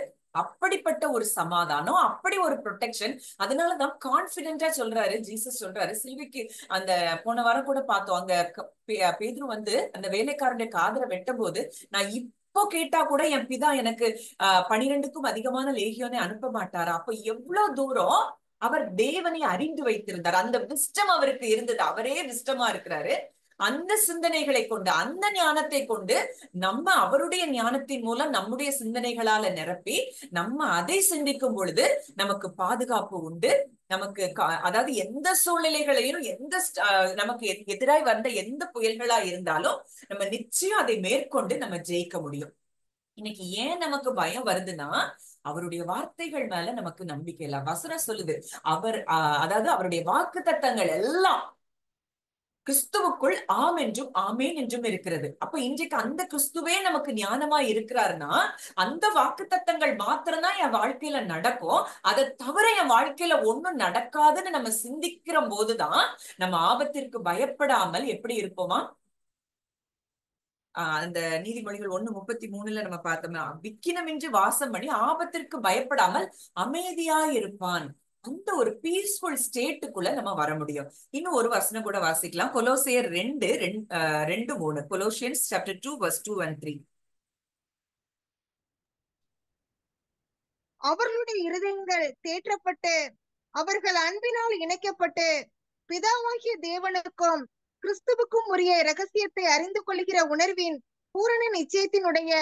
அப்படிப்பட்ட ஒரு சமாதானம், அப்படி ஒரு ப்ரொடெக்ஷன். அதனாலதான் கான்பிடென்டா சொல்றாரு, ஜீசஸ் சொல்றாரு சிலுவைக்கு. அந்த போன வாரம் கூட பார்த்தோம், அங்க பேதுரு வந்து அந்த வேலைக்காரனுடைய காதலை வெட்டும் போது, நான் இப்போ கேட்டா கூட என் பிதா எனக்கு 12க்கும் அதிகமான லேகியோனை அனுப்ப மாட்டாரா. அப்ப எவ்வளவு தூரம் அவர் தேவனை அறிந்து வைத்திருந்தார், அந்த விஸ்டம் அவருக்கு இருந்தது. அவரே விஸ்டமா இருக்கிறாரு. அந்த சிந்தனைகளை கொண்டு, அந்த ஞானத்தை கொண்டு நம்ம அவருடைய ஞானத்தின் மூலம் நம்முடைய சிந்தனைகளால நிரப்பி நம்ம அதை சிந்திக்கும் பொழுது நமக்கு பாதுகாப்பு உண்டு. நமக்கு அதாவது எந்த சூழ்நிலைகளையும், எந்த நமக்கு எதிராய் வந்த எந்த புயல்களா இருந்தாலும் நம்ம நிச்சயம் அதை மேற்கொண்டு நம்ம ஜெயிக்க முடியும். இன்னைக்கு ஏன் நமக்கு பயம் வருதுன்னா அவருடைய வார்த்தைகள் மேல நமக்கு நம்பிக்கை இல்ல. வசனம் சொல்லுது, அவர் அதாவது அவருடைய வாக்கு தத்தங்கள் எல்லாம் கிறிஸ்துவுக்குள் ஆம் என்றும் ஆமேன் என்றும் இருக்கிறது. அப்ப இன்றைக்கு அந்த கிறிஸ்துவே நமக்கு ஞானமா இருக்கிறாருன்னா அந்த வாக்கு தத்தங்கள் மாத்திரம்தான் என் வாழ்க்கையில நடக்கும், அதை தவிர என் வாழ்க்கையில ஒண்ணும் நடக்காதுன்னு நம்ம சிந்திக்கிற போதுதான் நம்ம ஆபத்திற்கு பயப்படாமல் எப்படி இருப்போமா. அந்த நீதிமொழிகள் 1:33 நம்ம பார்த்தோம்னா, விக்கினமின்றி வாசம் பண்ணி ஆபத்திற்கு பயப்படாமல் அமைதியா இருப்பான். அந்த ஒரு பீஸ்ஃபுல் ஸ்டேட்டுக்குள்ள நம்ம வர முடியும். இன்னும் ஒரு வசனம் கூட வாசிக்கலாம், கொலோசியர் 2:2-3. Colossians chapter 2 verse 2 and 3. அவர்களுடைய இருதயங்கள் தேற்றப்பட்டு அவர்கள் அன்பினால் இணைக்கப்பட்டு பிதாவாகிய தேவனுக்கும் கிறிஸ்துவுக்கும் உரிய ரகசியத்தை அறிந்து கொள்கிற உணர்வின் பூரண நிச்சயத்தினுடைய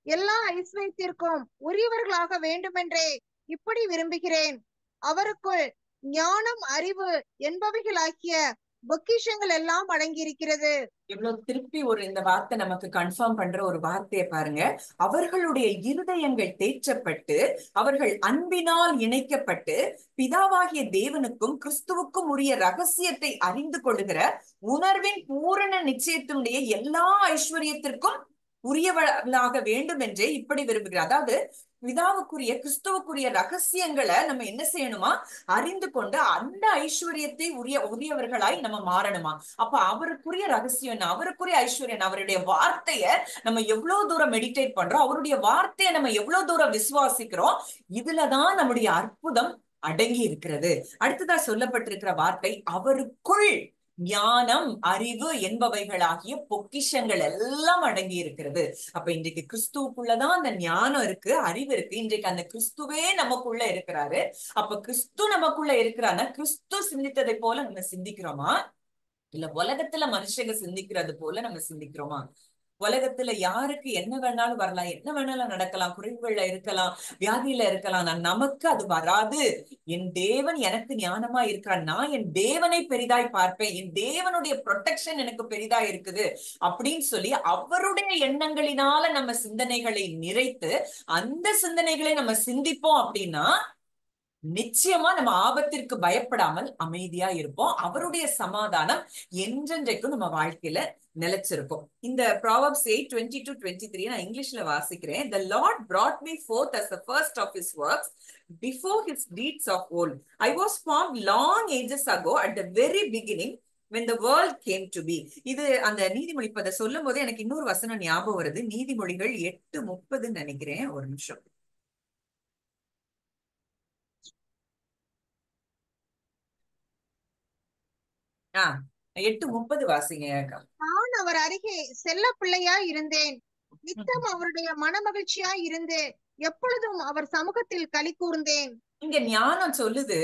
எல்லா ஐஸ்வர்யத்திற்கும் உரியவர்களாக வேண்டுமென்றே இப்படி விரும்புகிறேன். அவருக்குள் ஞானம், அறிவு என்பவைகளாகிய பொக்கிஷங்கள் எல்லாம் அடங்கியிருக்கிறது. எவ்வளவு திருப்பி இந்த வார்த்தை நமக்கு கன்ஃபார்ம் பண்ற ஒரு வார்த்தையை பாருங்க. அவர்களுடைய இருதயங்கள் தேற்றப்பட்டு அவர்கள் அன்பினால் இணைக்கப்பட்டு பிதாவாகிய தேவனுக்கும் கிறிஸ்துவுக்கும் உரிய ரகசியத்தை அறிந்து கொள்ளுகிற உணர்வின் பூரண நிச்சயத்தினுடைய எல்லா ஐஸ்வர்யத்திற்கும் உரியவர்களாக வேண்டும் என்றே இப்படி விரும்புகிறார். அதாவது பிதாவுக்குரிய கிறிஸ்துவுக்குரிய ரகசியங்களை நம்ம என்ன செய்யணுமா? அறிந்து கொண்டு அந்த ஐஸ்வர்யத்தை உரியவர்களாய் நம்ம மாறணுமா? அப்ப அவருக்குரிய ரகசியம் என்ன? அவருக்குரிய ஐஸ்வர்யம் அவருடைய வார்த்தைய நம்ம எவ்வளவு தூரம் மெடிடேட் பண்றோம், அவருடைய வார்த்தையை நம்ம எவ்வளவு தூரம் விசுவாசிக்கிறோம், இதுலதான் நம்முடைய அற்புதம் அடங்கி இருக்கிறது. அடுத்ததா சொல்லப்பட்டிருக்கிற வார்த்தை அவருக்குள் ஞானம், அறிவு என்பவைகளாகிய பொக்கிஷங்கள் எல்லாம் அடங்கி இருக்கிறது. அப்ப இன்றைக்கு கிறிஸ்துவுக்குள்ளதான் அந்த ஞானம் இருக்கு, அறிவு இருக்கு. இன்றைக்கு அந்த கிறிஸ்துவே நமக்குள்ள இருக்கிறாரு. அப்ப கிறிஸ்து நமக்குள்ள இருக்கிறான்னா கிறிஸ்து சிந்தித்ததை போல நம்ம சிந்திக்கிறோமா? இல்ல உலகத்துல மனுஷங்க சிந்திக்கிறது போல நம்ம சிந்திக்கிறோமா? உலகத்துல யாருக்கு என்ன வேணாலும் வரலாம், என்ன வேணாலும் நடக்கலாம், குறைவுகள்ல இருக்கலாம், வியாதியில இருக்கலாம். நமக்கு அது வராது. என் தேவன் எனக்கு ஞானமா இருக்கிறான், நான் என் தேவனை பெரிதாய் பார்ப்பேன், என் தேவனுடைய ப்ரொடெக்ஷன் எனக்கு பெரிதா இருக்குது அப்படின்னு சொல்லி அவருடைய எண்ணங்களினால நம்ம சிந்தனைகளை நிறைத்து அந்த சிந்தனைகளை நம்ம சிந்திப்போம் அப்படின்னா நிச்சயமா நம்ம ஆபத்திற்கு பயப்படாமல் அமைதியா இருப்போம். அவருடைய சமாதானம் என்றென்றைக்கும் நம்ம வாழ்க்கையில நிலைச்சிருக்கும். இந்த Proverbs 8:20-23 நான் இங்கிலீஷ்ல வாசிக்கிறேன். The Lord brought me forth as the first of his works before his deeds of old. I was formed long ages ago at the very beginning when the world came to be. இது அந்த நீதிமொழி பத சொல்லும் போது எனக்கு இன்னொரு வசனம் ஞாபகம் வருது. நீதிமொழிகள் 8:30 நினைக்கிறேன். ஒரு நிமிஷம். 8:30 வாசிங்க. நான் அவர் அருகே செல்ல பிள்ளையாய் இருந்தேன், நித்தம் அவருடைய மனமகிழ்ச்சியாய் இருந்து எப்பொழுதும் அவர் சமூகத்தில் களி கூர்ந்தேன். இங்க ஞானம் சொல்லுது,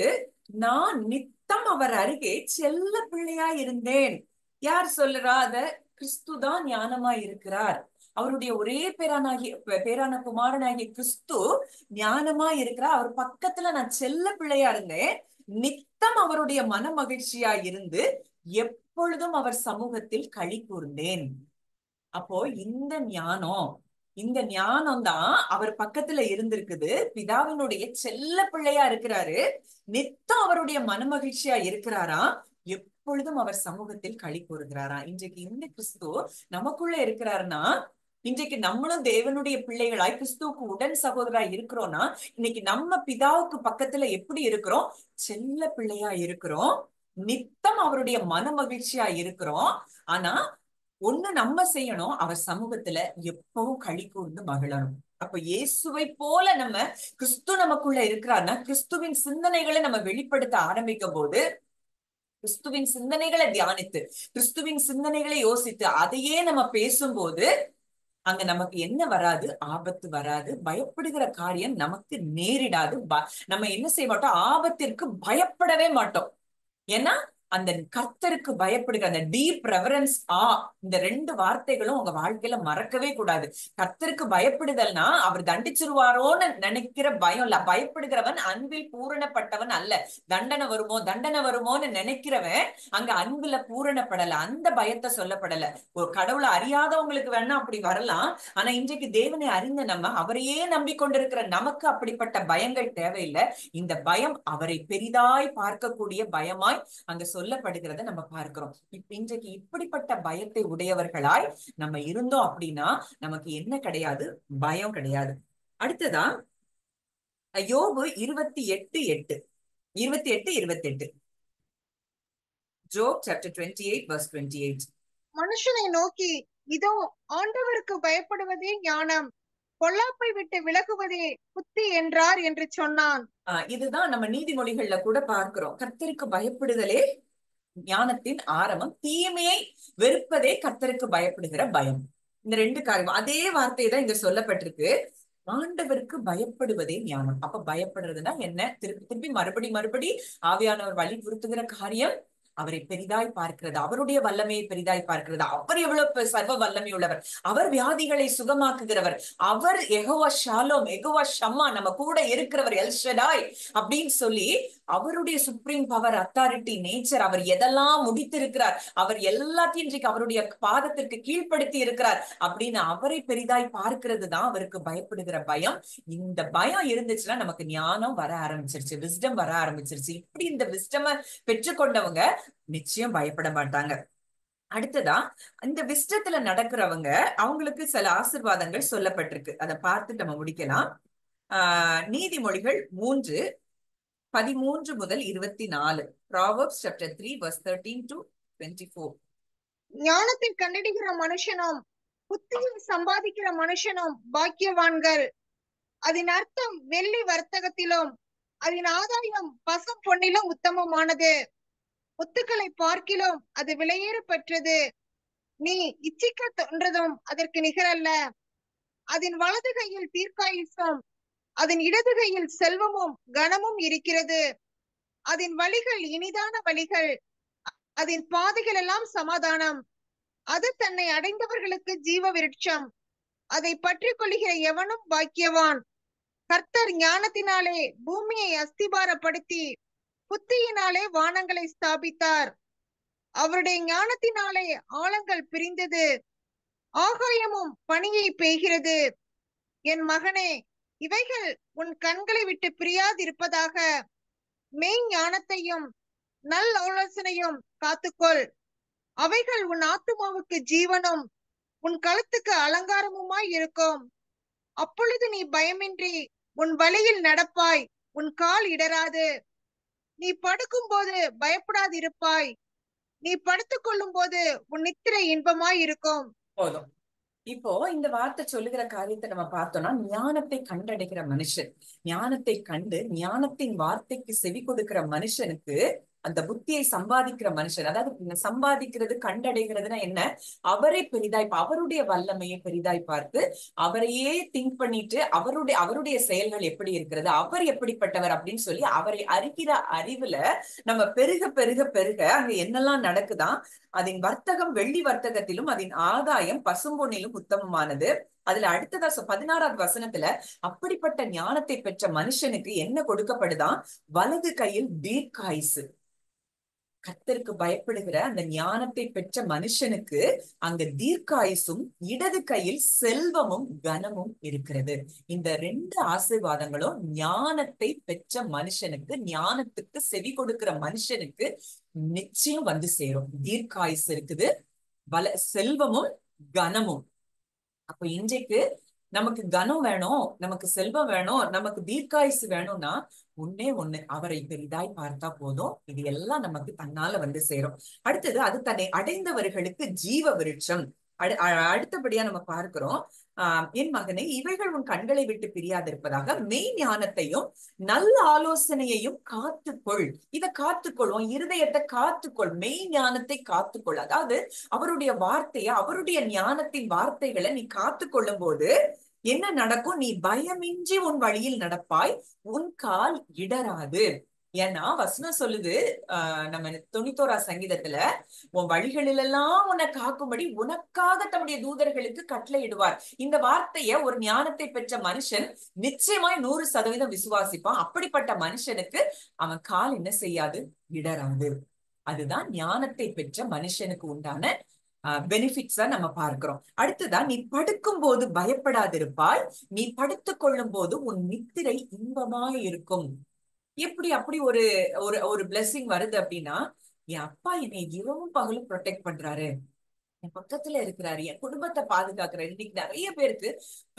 நான் நித்தம் அவர் அருகே செல்ல பிள்ளையா இருந்தேன். யார் சொல்லுறா அத? கிறிஸ்துதான் ஞானமா இருக்கிறார். அவருடைய ஒரே பேரான குமாரனாகிய கிறிஸ்து ஞானமா இருக்கிறார். அவர் பக்கத்துல நான் செல்ல பிள்ளையா இருந்தேன், நித்தம் அவருடைய மன மகிழ்ச்சியா இருந்து எப்பொழுதும் அவர் சமூகத்தில் களி கூர்ந்தேன். அப்போ இந்த ஞானம் தான் அவர் பக்கத்துல இருந்திருக்குது. பிதாவினுடைய செல்ல பிள்ளையா இருக்கிறாரு, நித்தம் அவருடைய மனமகிழ்ச்சியா இருக்கிறாரா, எப்பொழுதும் அவர் சமூகத்தில் களி கூறுகிறாரா. இன்றைக்கு இந்த கிறிஸ்து நமக்குள்ள இருக்கிறாருன்னா இன்றைக்கு நம்மளும் தேவனுடைய பிள்ளைகளாய் கிறிஸ்துவுக்கு உடன் சகோதராய் இருக்கிறோம்னா இன்னைக்கு நம்ம பிதாவுக்கு பக்கத்துல எப்படி இருக்கிறோம்? செல்ல பிள்ளையா இருக்கிறோம், நித்தம் அவருடைய மன மகிழ்ச்சியா இருக்கிறோம். ஆனா ஒண்ணு நம்ம செய்யணும், அவர் சமூகத்துல எப்பவும் களி கூர்ந்து மகிழணும். அப்ப இயேசுவை போல நம்ம கிறிஸ்து நமக்குள்ள இருக்கிறார்னா கிறிஸ்துவின் சிந்தனைகளை நம்ம வெளிப்படுத்த ஆரம்பிக்கும் போது, கிறிஸ்துவின் சிந்தனைகளை தியானித்து கிறிஸ்துவின் சிந்தனைகளை யோசித்து அதையே நம்ம பேசும்போது அங்க நமக்கு என்ன வராது? ஆபத்து வராது. பயப்படுகிற காரியம் நமக்கு நேரிடாது. நம்ம என்ன செய்ய மாட்டோம்? ஆபத்திற்கு பயப்படவே மாட்டோம். ஏன்னா அந்த கர்த்தருக்கு பயப்படுகிற அந்த டீப் ரெவரன்ஸ் இந்த 2 வார்த்தைகளும் உங்க வாழ்க்கையில மறக்கவே கூடாது. கர்த்தருக்கு பயப்படுதல்னா அவர் தண்டிச்சிருவாரோன்னு நினைக்கிற பயம் இல்ல. பயப்படுகிறவன் அன்பில் பூரணப்பட்டவன் அல்ல. தண்டனை வருமோன்னு நினைக்கிறவன் அங்க அன்புல பூரணப்படல. அந்த பயத்தை சொல்லப்படல. ஒரு கடவுளை அறியாதவங்களுக்கு வேணா அப்படி வரலாம். ஆனா இன்றைக்கு தேவனை அறிந்த நம்ம, அவரையே நம்பிக்கொண்டிருக்கிற நமக்கு அப்படிப்பட்ட பயங்கள் தேவையில்லை. இந்த பயம் அவரை பெரிதாய் பார்க்கக்கூடிய பயமாய் அங்க சொல்லப்படுகிறத நம்ம பார்க்கிறோம். இன்றைக்கு இப்படிப்பட்ட பயத்தை உடையவர்களாய் நம்ம இருந்தோம் அப்படின்னா நமக்கு என்ன கிடையாது? பயம் கிடையாது. அடுத்ததா யோபு 28:28 Job chapter 28 verse 28. மனுஷனை நோக்கி, இதோ ஆண்டவருக்கு பயப்படுவதே ஞானம், பொல்லாப்பை விட்டு விலகுவதே புத்தி என்றார் என்று சொன்னான். இதுதான் நம்ம நீதிமொழிகள்ல கூட பார்க்கிறோம். கர்த்தருக்கு பயப்படுதலே ஞானத்தின் ஆரம்பம், தீமையை வெறுப்பதே கர்த்தருக்கு பயப்படுகிற பயம். இந்த 2 காரியம் அதே வார்த்தை தான் இங்க சொல்லப்பட்டிருக்கு. ஆண்டவருக்கு பயப்படுவதே ஞானம். அப்ப பயப்படுறதுன்னா என்ன? திருப்பி மறுபடி ஆவியானவர் வலியுறுத்துகிற காரியம் அவரை பெரிதாய் பார்க்கிறது, அவருடைய வல்லமையை பெரிதாய் பார்க்கிறது. அவர் எவ்வளவு சர்வ வல்லமை உள்ளவர், அவர் வியாதிகளை சுகமாக்குகிறவர், அவர் யெகோவா ஷாலோம், யெகோவா ஷம்மா, நம்ம கூட இருக்கிறவர், எல் ஷடாய் அப்படின்னு சொல்லி அவருடைய சுப்ரீம் பவர், அத்தாரிட்டி, நேச்சர், அவர் எதெல்லாம் முடித்திருக்கிறார், அவர் எல்லாத்தையும் இன்றைக்கு அவருடைய பாதத்திற்கு கீழ்ப்படுத்தி இருக்கிறார் அப்படின்னு அவரை பெரிதாய் பார்க்கிறது தான் அவருக்கு பயப்படுகிற பயம். இந்த பயம் இருந்துச்சுன்னா நமக்கு ஞானம் வர ஆரம்பிச்சிருச்சு, விஸ்டம் வர ஆரம்பிச்சிருச்சு. இப்படி இந்த விஸ்டம பெற்றுக்கொண்டவங்க நிச்சயம் பயப்பட மாட்டாங்க. அடுத்ததா, இந்த விஸ்டத்துல நடக்கிறவங்க அவங்களுக்கு சில ஆசீர்வாதங்கள் சொல்லப்பட்டிருக்கு. அதை பார்த்து நம்ம முடிக்கலாம். நீதிமொழிகள் 3:13 முதல் 24. Proverbs chapter 3 verse 13 to 24. ஞானத்தை கண்டடிகிற மனுஷனும் புத்தியை சம்பாதிக்கிற மனுஷனும் பாக்கியவான்கள். அதன் அர்த்தம் வெள்ளி வர்த்தகத்திலும் அதன் ஆதாயம் பசும் பொன்னிலும் உத்தமமானது. முத்துக்களை பார்க்கிலும் அது விலையேற பெற்றது. நீ இச்சிக்க தோன்றதும் அதற்கு நிகரல்ல. அதன் வலது கையில் தீர்க்காயுசும் அதன் இடது கையில் செல்வமும் கனமும் இருக்கிறது. அதன் வழிகள் இனிதான வழிகள், அதன் பாதைகள் எல்லாம் சமாதானம். அது தன்னை அடைந்தவர்களுக்கு ஜீவ விருட்சம். அதை பற்றி கொள்ளுகிற எவனும் பாக்கியவான். கர்த்தர் ஞானத்தினாலே பூமியை அஸ்திபாரப்படுத்தி புத்தியினாலே வானங்களை ஸ்தாபித்தார். அவருடைய ஞானத்தினாலே ஆழங்கள் பிரிந்தது, ஆகாயமும் பனியை பெய்கிறது. என் மகனே, இவைகள் உன் கண்களை விட்டு பிரியாதிருப்பதாக. மெய் ஞானத்தையும் நல் ஆலோசனையும் காத்துக்கொள். அவைகள் உன் ஆத்துமாவுக்கு ஜீவனும் உன் கழுத்துக்கு அலங்காரமுமாய் இருக்கும். அப்பொழுது நீ பயமின்றி உன் வழியில் நடப்பாய், உன் கால் இடராது. நீ படுக்கும் போது பயப்படாதிருப்பாய், நீ படுத்துக் கொள்ளும் போது உன் நித்திரை இன்பமாய் இருக்கும். போதும். இப்போ இந்த வார்த்தை சொல்லுகிற காரியத்தை நம்ம பார்த்தோம்னா, ஞானத்தை கண்டடைகிற மனுஷன், ஞானத்தை கண்டு ஞானத்தின் வார்த்தைக்கு செவி கொடுக்கிற மனுஷனுக்கு, அந்த புத்தியை சம்பாதிக்கிற மனுஷன், அதாவது சம்பாதிக்கிறது கண்டடைகிறதுனா என்ன, அவரை பெரிதாய், அவருடைய வல்லமையை பெரிதாய் பார்த்து அவரையே திங்க் பண்ணிட்டு அவருடைய செயல்கள் எப்படி இருக்கிறது, அவர் எப்படிப்பட்டவர் அப்படின்னு சொல்லி அவரை அறிகிற அறிவுல நம்ம பெருக பெருக பெருக அங்க என்னெல்லாம் நடக்குதான், அதன் வர்த்தகம் வெள்ளி வர்த்தகத்திலும் அதன் ஆதாயம் பசும்பொன்னிலும் உத்தமமானது. அதுல அடுத்ததா 16வது வசனத்துல, அப்படிப்பட்ட ஞானத்தை பெற்ற மனுஷனுக்கு என்ன கொடுக்கப்படுதான், வலது கையில் தீர்க்காயுசு. கர்த்தருக்கு பயப்படுகிற அந்த ஞானத்தை பெற்ற மனுஷனுக்கு அங்க தீர்க்காயுசும் இடது கையில் செல்வமும் கனமும் இருக்கிறது. இந்த 2 ஆசீர்வாதங்களும் ஞானத்தை பெற்ற மனுஷனுக்கு, ஞானத்துக்கு செவி கொடுக்கிற மனுஷனுக்கு நிச்சயம் வந்து சேரும். தீர்க்காயுசு இருக்குது, செல்வமும் கனமும். அப்ப இன்றைக்கு நமக்கு கனம் வேணும், நமக்கு செல்வம் வேணும், நமக்கு தீர்க்காயுசு வேணும்னா ஒண்ணே ஒண்ணு, அவரை பெரிதாய் பார்த்தா போதும். இது எல்லாம் நமக்கு தன்னால வந்து சேரும். அடுத்தது, அது தன்னை அடைந்தவர்களுக்கு ஜீவ விருட்சம். அடுத்தபடியா நம்ம பார்க்கிறோம், என் மகனை, இவைகள் உன் கண்களை விட்டு பிரியாதிருப்பதாக மெய் ஞானத்தையும் நல்ல ஆலோசனையையும் காத்துக்கொள். இதை காத்துக்கொள், உன் இருதயத்தை காத்துக்கொள், மெய் ஞானத்தை காத்துக்கொள். அதாவது அவருடைய வார்த்தைய, அவருடைய ஞானத்தின் வார்த்தைகளை நீ காத்துக்கொள்ளும் போது என்ன நடக்கும், நீ பயமின்றி உன் வழியில் நடப்பாய், உன் கால் இடராது. ஏன்னா வசனம் சொல்லுது, நம்ம 91ஆம் சங்கீதத்துல, உன் வழிகளிலெல்லாம் உன்னை காக்கும்படி உனக்காக தம்முடைய தூதர்களுக்கு கட்டளையிடுவார். இந்த வார்த்தைய ஒரு ஞானத்தை பெற்ற மனுஷன் நிச்சயமாய் 100% விசுவாசிப்பான். அப்படிப்பட்ட மனுஷனுக்கு அவன் கால் என்ன செய்யாது, இடராது. அதுதான் ஞானத்தை பெற்ற மனுஷனுக்கு உண்டான பெனிஃபிட்ஸா நம்ம பார்க்கிறோம். அடுத்துதான், நீ படுக்கும் போது பயப்படாதிருப்பாய், நீ படுத்துக் கொள்ளும் போது உன் நித்திரை இன்பமாய் இருக்கும். எப்படி அப்படி ஒரு ஒரு ஒரு பிளெஸிங் வருது அப்படின்னா, என் அப்பா என்னை இரவும் பகலும் ப்ரொடெக்ட் பண்றாரு, என் பக்கத்துல இருக்கிறாரு, என் குடும்பத்தை பாதுகாக்கிறாரு. இன்னைக்கு நிறைய பேருக்கு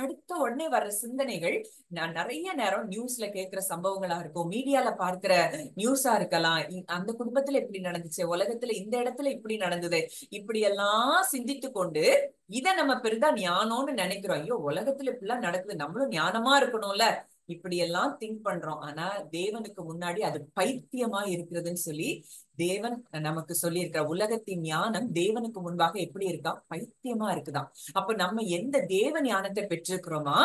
அடுத்த உடனே வர்ற சிந்தனைகள், நான் நிறைய நேரம் நியூஸ்ல கேட்கிற சம்பவங்களா இருக்கும், மீடியால பார்க்கிற நியூஸா இருக்கலாம், அந்த குடும்பத்துல இப்படி நடந்துச்சு, உலகத்துல இந்த இடத்துல இப்படி நடந்தது, இப்படி எல்லாம் சிந்தித்து கொண்டு இதை நம்ம பெரிதா ஞானம்னு நினைக்கிறோம். ஐயோ, உலகத்துல இப்படிலாம் நடக்குது, நம்மளும் ஞானமா இருக்கணும்ல, இப்படி எல்லாம் திங்க் பண்றோம். ஆனா தேவனுக்கு முன்னாடி அது பைத்தியமா இருக்கிறதுன்னு சொல்லி தேவன் நமக்கு சொல்லி இருக்கிற, உலகத்தின் ஞானம் தேவனுக்கு முன்பாக எப்படி இருக்கா, பைத்தியமா இருக்குதான். அப்ப நம்ம எந்த தேவ ஞானத்தை பெற்றிருக்கிறோமா,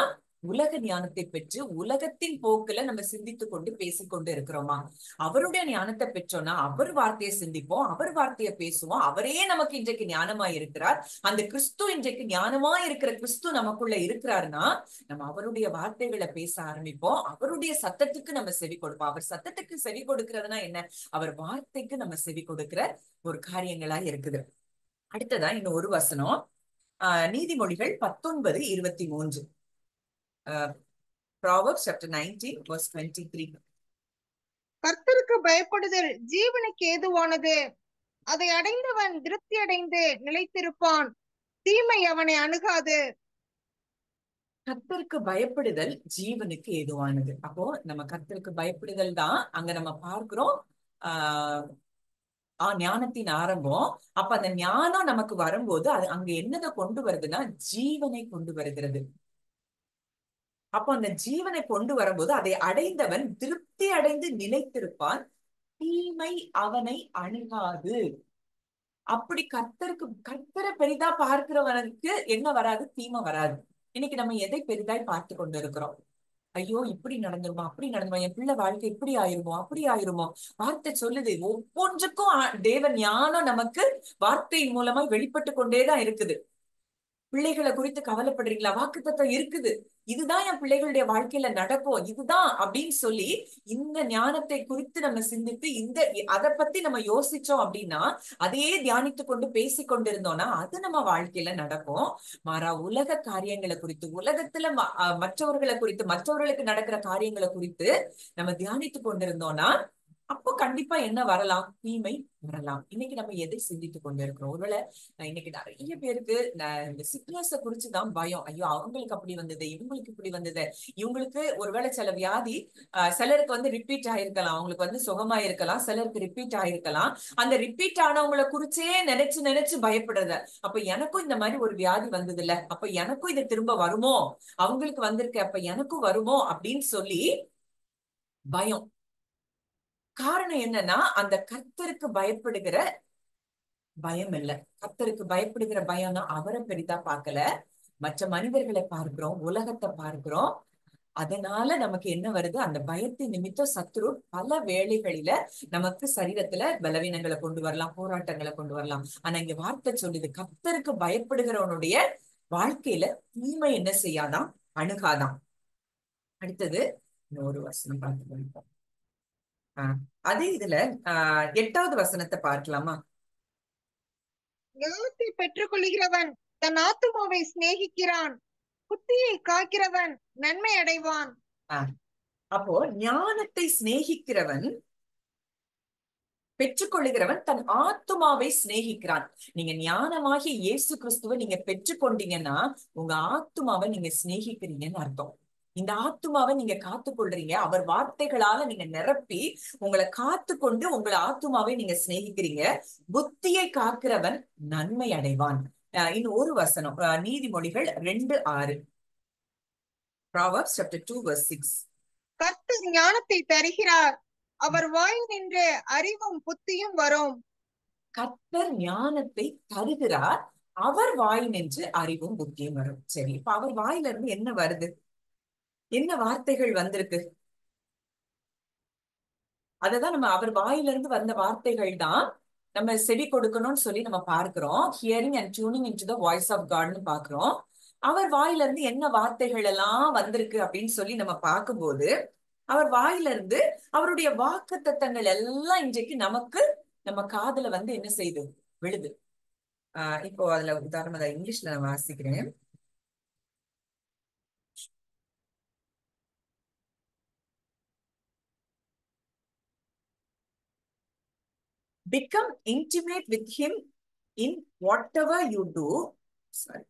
உலக ஞானத்தை பெற்று உலகத்தின் போக்குல நம்ம சிந்தித்து கொண்டு பேசிக்கொண்டு இருக்கிறோமா? அவருடைய ஞானத்தை பெற்றோம்னா அவர் வார்த்தையை சிந்திப்போம், அவர் வார்த்தையை பேசுவோம். அவரே நமக்கு இன்றைக்கு ஞானமா இருக்கிறார். அந்த கிறிஸ்து இன்றைக்கு ஞானமா இருக்கிற கிறிஸ்து நமக்குள்ள இருக்கிறாருன்னா நம்ம அவருடைய வார்த்தைகளை பேச ஆரம்பிப்போம். அவருடைய சத்தத்துக்கு நம்ம செவி கொடுப்போம். அவர் சத்தத்துக்கு செவி கொடுக்கிறதுனா என்ன? அவர் வார்த்தைக்கு நம்ம செவி கொடுக்கிற ஒரு காரியங்களா இருக்குது. அடுத்ததா இன்னும் ஒரு வசனம், நீதிமொழிகள் 19:23. Proverbs chapter 19 verse 23. கர்த்தருக்கு பயப்படுதல் ஜீவனுக்கு ஏதுவானது, அதை அடைந்தவன் திருப்தி அடைந்து நிலைத்திருப்பான், தீமை அவனை அணுகாது. கர்த்தருக்கு பயப்படுதல் ஜீவனுக்கு ஏதுவானது. அப்போ நம்ம கர்த்தருக்கு பயப்படுதல் தான் அங்க நம்ம பார்க்கிறோம். ஞானத்தின் ஆரம்பம். அப்ப அந்த ஞானம் நமக்கு வரும்போது அது அங்க என்னதை கொண்டு வருதுன்னா ஜீவனை கொண்டு வருகிறது. அப்போ அந்த ஜீவனை கொண்டு வரும்போது அதை அடைந்தவன் திருப்தி அடைந்து நிலைத்திருப்பான், தீமை அவனை அணுகாது. அப்படி கர்த்தரை பெரிதா பார்க்கிறவனுக்கு என்ன வராது? தீமை வராது. இன்னைக்கு நம்ம எதை பெரிதாய் பார்த்து கொண்டு இருக்கிறோம்? ஐயோ இப்படி நடந்துருமா, அப்படி நடந்துருமா, என் பிள்ளை வாழ்க்கை இப்படி ஆயிருமோ, அப்படி ஆயிருமோ. வார்த்தை சொல்லுது ஒவ்வொன்றுக்கும் தேவன் ஞானம் நமக்கு வார்த்தையின் மூலமா வெளிப்பட்டு கொண்டேதான் இருக்குது. பிள்ளைகளை குறித்து கவலைப்படுறீங்களா? வாக்குத்தத்தம் இருக்குது, இதுதான் என் பிள்ளைகளுடைய வாழ்க்கையில நடக்கும், இதுதான் அப்படின்னு சொல்லி இந்த ஞானத்தை குறித்து நம்ம சிந்தித்து அதை பத்தி நம்ம யோசிச்சோம் அப்படின்னா, அதையே தியானித்து கொண்டு பேசி கொண்டிருந்தோம்னா அது நம்ம வாழ்க்கையில நடக்கும். மாறா உலக காரியங்களை குறித்து, உலகத்துல மற்றவர்களை குறித்து, மற்றவர்களுக்கு நடக்கிற காரியங்களை குறித்து நம்ம தியானித்து கொண்டிருந்தோம்னா அப்போ கண்டிப்பா என்ன வரலாம்? தீமை வரலாம். இன்னைக்கு நம்ம எதை சிந்தித்து கொண்டு இருக்கிறோம்? ஒருவேளை இன்னைக்கு நிறைய பேருக்கு இந்த சிக்னஸ குறிச்சுதான் பயம். ஐயோ அவங்களுக்கு அப்படி வந்தது, இவங்களுக்கு இப்படி வந்தது, இவங்களுக்கு ஒருவேளை சில வியாதி சிலருக்கு வந்து ரிப்பீட் ஆயிருக்கலாம், அவங்களுக்கு வந்து சுகமாயிருக்கலாம், சிலருக்கு ரிப்பீட் ஆயிருக்கலாம். அந்த ரிப்பீட் ஆனவங்களை குறிச்சே நினைச்சு நினைச்சு பயப்படுறது. அப்ப எனக்கும் இந்த மாதிரி ஒரு வியாதி வந்தது இல்ல, அப்ப எனக்கும் இது திரும்ப வருமோ, அவங்களுக்கு வந்திருக்கு அப்ப எனக்கும் வருமோ அப்படின்னு சொல்லி பயம். காரணம் என்னன்னா அந்த கர்த்தருக்கு பயப்படுகிற பயம் இல்ல. கர்த்தருக்கு பயப்படுகிற பயம்னா அவரை பெரிதா பார்க்கல, மற்ற மனிதர்களை பார்க்கிறோம், உலகத்தை பார்க்கிறோம். அதனால நமக்கு என்ன வருது? அந்த பயத்தின் நிமித்தம் சத்துரு பல வேளைகளில நமக்கு சரீரத்துல பலவீனங்களை கொண்டு வரலாம், போராட்டங்களை கொண்டு வரலாம். ஆனா இங்க வார்த்தை சொல்லுது, கர்த்தருக்கு பயப்படுகிறவனுடைய வாழ்க்கையில தீமை என்ன செய்யாதான்? அணுகாதான். அடுத்தது இன்னொரு வசனம் பார்த்து முடிப்போம். அதே இதுல 8வது வசனத்தை பார்க்கலாமா? ஞானத்தை பெற்றுக் கொள்கிறவன் தன் ஆத்துமாவை சிநேகிக்கிறான், புத்தியை காக்கிறவன் நன்மை அடைவான். அப்போ ஞானத்தை சிநேகிக்கிறவன், பெற்றுக்கொள்ளுகிறவன் தன் ஆத்துமாவை சிநேகிக்கிறான். நீங்க ஞானமாகி இயேசு கிறிஸ்துவை நீங்க பெற்றுக்கொண்டீங்கன்னா உங்க ஆத்துமாவை நீங்க சிநேகிக்கிறீங்கன்னு அர்த்தம். இந்த ஆத்துமாவை நீங்க காத்து கொள்றீங்க, அவர் வார்த்தைகளால நீங்க நிரப்பி உங்களை காத்து கொண்டு உங்களை ஆத்துமாவை நீங்க சிநேகிக்கிறீங்க. புத்தியை காக்கிறவன் நன்மை அடைவான். இன்னும் ஒரு வசனம், நீதிமொழிகள் 2:6. Proverbs chapter 2 verse 6. கர்த்தர் ஞானத்தை தருகிறார், அவர் வாய் நின்று அறிவும் புத்தியும் வரும். கர்த்தர் ஞானத்தை தருகிறார், அவர் வாய் நின்று அறிவும் புத்தியும் வரும். சரி, இப்ப அவர் வாயில இருந்து என்ன வருது? என்ன வார்த்தைகள் வந்திருக்கு? அததான் நம்ம அவர் வாயிலிருந்து வந்த வார்த்தைகள் தான் நம்ம செவி கொடுக்கணும்னு சொல்லி நம்ம பார்க்கிறோம். Hearing and tuning into the voice of காட்னு பாக்குறோம். அவர் வாயில இருந்து என்ன வார்த்தைகள் எல்லாம் வந்திருக்கு அப்படின்னு சொல்லி நம்ம பார்க்கும்போது அவர் வாயில இருந்து அவருடைய வாக்கு தத்தங்கள் எல்லாம் இன்றைக்கு நமக்கு நம்ம காதுல வந்து என்ன செய்யுது? விழுது. இப்போ அதுல உதாரணம் இங்கிலீஷ்ல நான் வாசிக்கிறேன். Become intimate with him in whatever you do. Sorry.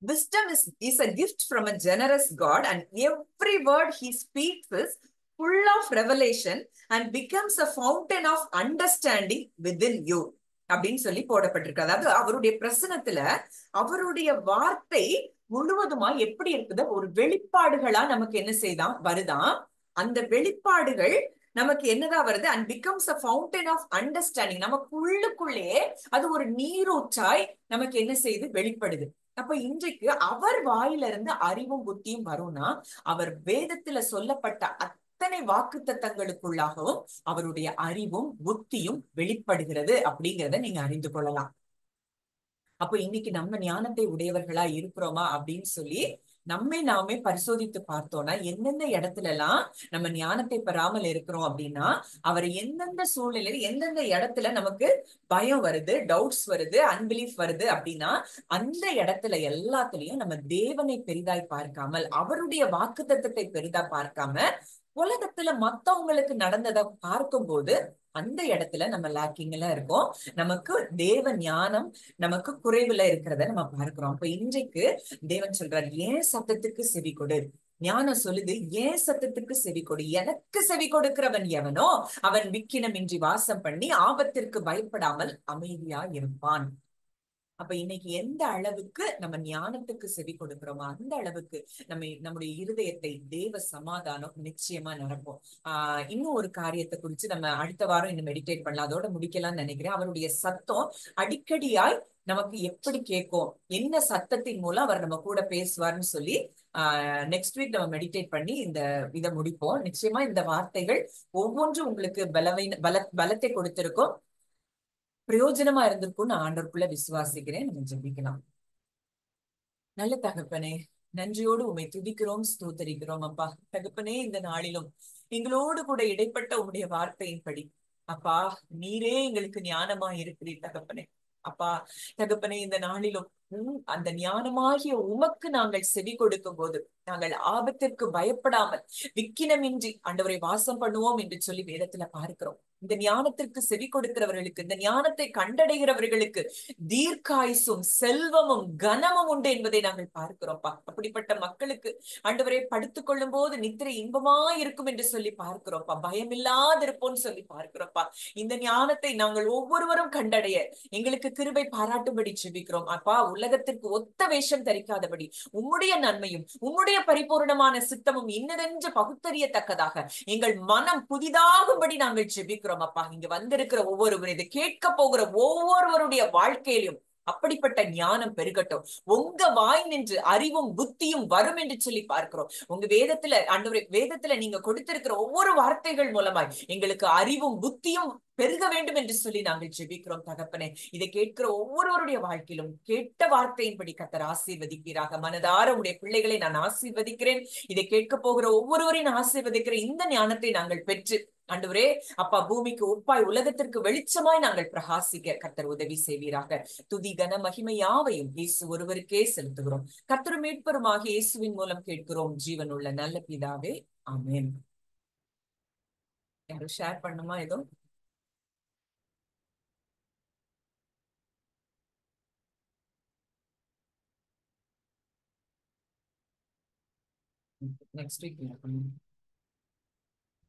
Wisdom is a gift from a generous God, and every word he speaks is full of revelation and becomes a fountain of understanding within you. அப்படின்னு சொல்லி போடப்பட்டிருக்கு. அதாவது அவருடைய பிரசனத்துல அவருடைய வார்த்தை முழுவதுமா எப்படி இருக்குது? ஒரு வெளிப்பாடுகளா நமக்கு என்ன செய்தான்? வருதான். அந்த வெளிப்பாடுகள் நமக்கு என்னதான் வருது, and becomes a fountain of understanding. நமக்குள்ளுக்குள்ளேயே அது ஒரு நீரூற்றாய் நமக்கு என்ன செய்து வெளிப்படுது. அப்ப இன்றைக்கு அவர் வாயில இருந்து அறிவும் புத்தியும் வரும்னா, அவர் வேதத்துல சொல்லப்பட்ட அத்தனை வாக்குத்தத்தங்களுக்குள்ளாகவும் அவருடைய அறிவும் புத்தியும் வெளிப்படுகிறது அப்படிங்கிறத நீங்க அறிந்து கொள்ளலாம். அப்ப இன்னைக்கு நம்ம ஞானத்தை உடையவர்களா இருக்கிறோமா அப்படின்னு சொல்லி நம்மை நாமே பரிசோதித்து பார்த்தோம்னா, எந்தெந்த இடத்துல எல்லாம் நம்ம ஞானத்தை பெறாமல் இருக்கிறோம் அப்படின்னா, அவர் எந்தெந்த சூழ்நிலையில எந்தெந்த இடத்துல நமக்கு பயம் வருது, டவுட்ஸ் வருது, அன்பிலீஃப் வருது அப்படின்னா, அந்த இடத்துல எல்லாத்துலயும் நம்ம தேவனை பெரிதாய் பார்க்காமல், அவருடைய வாக்குத்தத்தத்தை பெரிதா பார்க்காம, உலகத்துல மத்தவங்களுக்கு நடந்ததை பார்க்கும்போது அந்த இடத்துல நம்ம லேக்கிங்ல இருக்கோம். நமக்கு தேவ ஞானம் நமக்கு குறைவுல இருக்கிறத நம்ம பார்க்கிறோம். அப்ப இன்றைக்கு தேவன் சொல்றார், ஏன் சத்தத்துக்கு செவி கொடு. ஞானம் சொல்லுது, ஏன் சத்தத்துக்கு செவி கொடு. எனக்கு செவி கொடுக்கிறவன் எவனோ அவன் விக்கினமின்றி வாசம் பண்ணி ஆபத்திற்கு பயப்படாமல் அமைதியா இருப்பான். அப்ப இன்னைக்கு எந்த அளவுக்கு நம்ம ஞானத்துக்கு செவி கொடுக்கிறோமோ அந்த அளவுக்கு நம்முடைய இருதயத்தை தேவ சமாதானம் நிச்சயமா நிரப்போம். இன்னும் ஒரு காரியத்தை குறிச்சு நம்ம அடுத்த வாரம் இன்னும் மெடிடேட் பண்ணலாம், அதோட முடிக்கலாம்னு நினைக்கிறேன். அவருடைய சத்தம் அடிக்கடியாய் நமக்கு எப்படி கேட்கும், என்ன சத்தத்தின் மூலம் அவர் நம்ம கூட பேசுவார்னு சொல்லி நெக்ஸ்ட் வீக் நம்ம மெடிடேட் பண்ணி இதை முடிப்போம். நிச்சயமா இந்த வார்த்தைகள் ஒவ்வொன்றும் உங்களுக்கு பலத்தை கொடுத்திருக்கும், பிரயோஜனமா இருந்திருக்கும் நான் ஆண்டவருக்குள்ள விசுவாசிக்கிறேன். நம்ம ஜெபிக்கலாம். நல்ல தகப்பனே, நன்றியோடு உம்மை துதிக்கிறோம், ஸ்தோத்தரிக்கிறோம். அப்பா தகப்பனே, இந்த நாளிலும் எங்களோடு கூட இடைப்பட்ட உம்முடைய வார்த்தையின்படி அப்பா நீரே எங்களுக்கு ஞானமா இருக்கிறீர் தகப்பனே. அப்பா தகப்பனே, இந்த நாளிலும் அந்த ஞானமாகிய உமக்கு நாங்கள் செவி கொடுக்கும் போது நாங்கள் ஆபத்திற்கு பயப்படாமல் விக்கினமின்றி ஆண்டவரை வாசம் பண்ணுவோம் என்று சொல்லி வேதத்துல பார்க்கிறோம். இந்த ஞானத்திற்கு செவி கொடுக்கிறவர்களுக்கு, இந்த ஞானத்தை கண்டடைகிறவர்களுக்கு தீர்க்காயுசும் செல்வமும் கனமும் உண்டு என்பதை நாங்கள் பார்க்கிறோம்ப்பா. அப்படிப்பட்ட மக்களுக்கு ஆண்டவரை படுத்துக் கொள்ளும் போது நித்திரை இன்பமா இருக்கும் என்று சொல்லி பார்க்கிறோம்ப்பா. பயமில்லாதிருப்போம்னு சொல்லி பார்க்கிறோம்ப்பா. இந்த ஞானத்தை நாங்கள் ஒவ்வொருவரும் கண்டடைய எங்களுக்கு கிருபை பாராட்டும்படி ஜெபிக்கிறோம் அப்பா. உலகத்திற்கு ஒத்த வேஷம் தரிக்காதபடி உம்முடைய நன்மையும் உம்முடைய பரிபூர்ணமான சித்தமும் இன்னதென்று பகுத்தறியத்தக்கதாக எங்கள் மனம் புதிதாகும்படி நாங்கள் ஜெபிக்கிறோம் அப்பா. இங்க வந்திருக்கிற ஒவ்வொருவரும், இதை கேட்க போகிற ஒவ்வொருவருடைய வாழ்க்கையிலும் அப்படிப்பட்ட ஞானம் பெருகட்டும். உங்க வாய் நின்று அறிவும் புத்தியும் வரும் என்று சொல்லி பார்க்கிறோம். உங்க வேதத்துல ஆண்டவரே, வேதத்துல நீங்க கொடுத்திருக்கிற ஒவ்வொரு வார்த்தைகள் மூலமாய் எங்களுக்கு அறிவும் புத்தியும் பெருக வேண்டும் என்று சொல்லி நாங்கள் ஜெபிக்கிறோம் தகப்பனே. இதை கேட்கிற ஒவ்வொருவருடைய வாழ்க்கையிலும் கேட்ட வார்த்தையின்படி கர்த்தர் ஆசீர்வதிப்பீராக. மனதார உடைய பிள்ளைகளை நான் ஆசீர்வதிக்கிறேன். இதை கேட்க போகிற ஒவ்வொருவரையும் ஆசீர்வதிக்கிறேன். இந்த ஞானத்தை நாங்கள் பெற்று ஆண்டவரே அப்பா, பூமிக்கு உப்பாய் உலகத்திற்கு வெளிச்சமாய் நாங்கள் பிரகாசிக்க கர்த்தர் உதவி செய்வீராக. துதி கன மகிமை யாவையும் இயேசு ஒருவருக்கே செலுத்துகிறோம். கர்த்தரும் மீட்பருமாக இயேசுவின் மூலம் கேட்கிறோம் ஜீவனுள்ள நல்ல பிதாவே, ஆமென். யாரும் ஷேர் பண்ணுமா? ஏதோ நெக்ஸ்ட் வீக்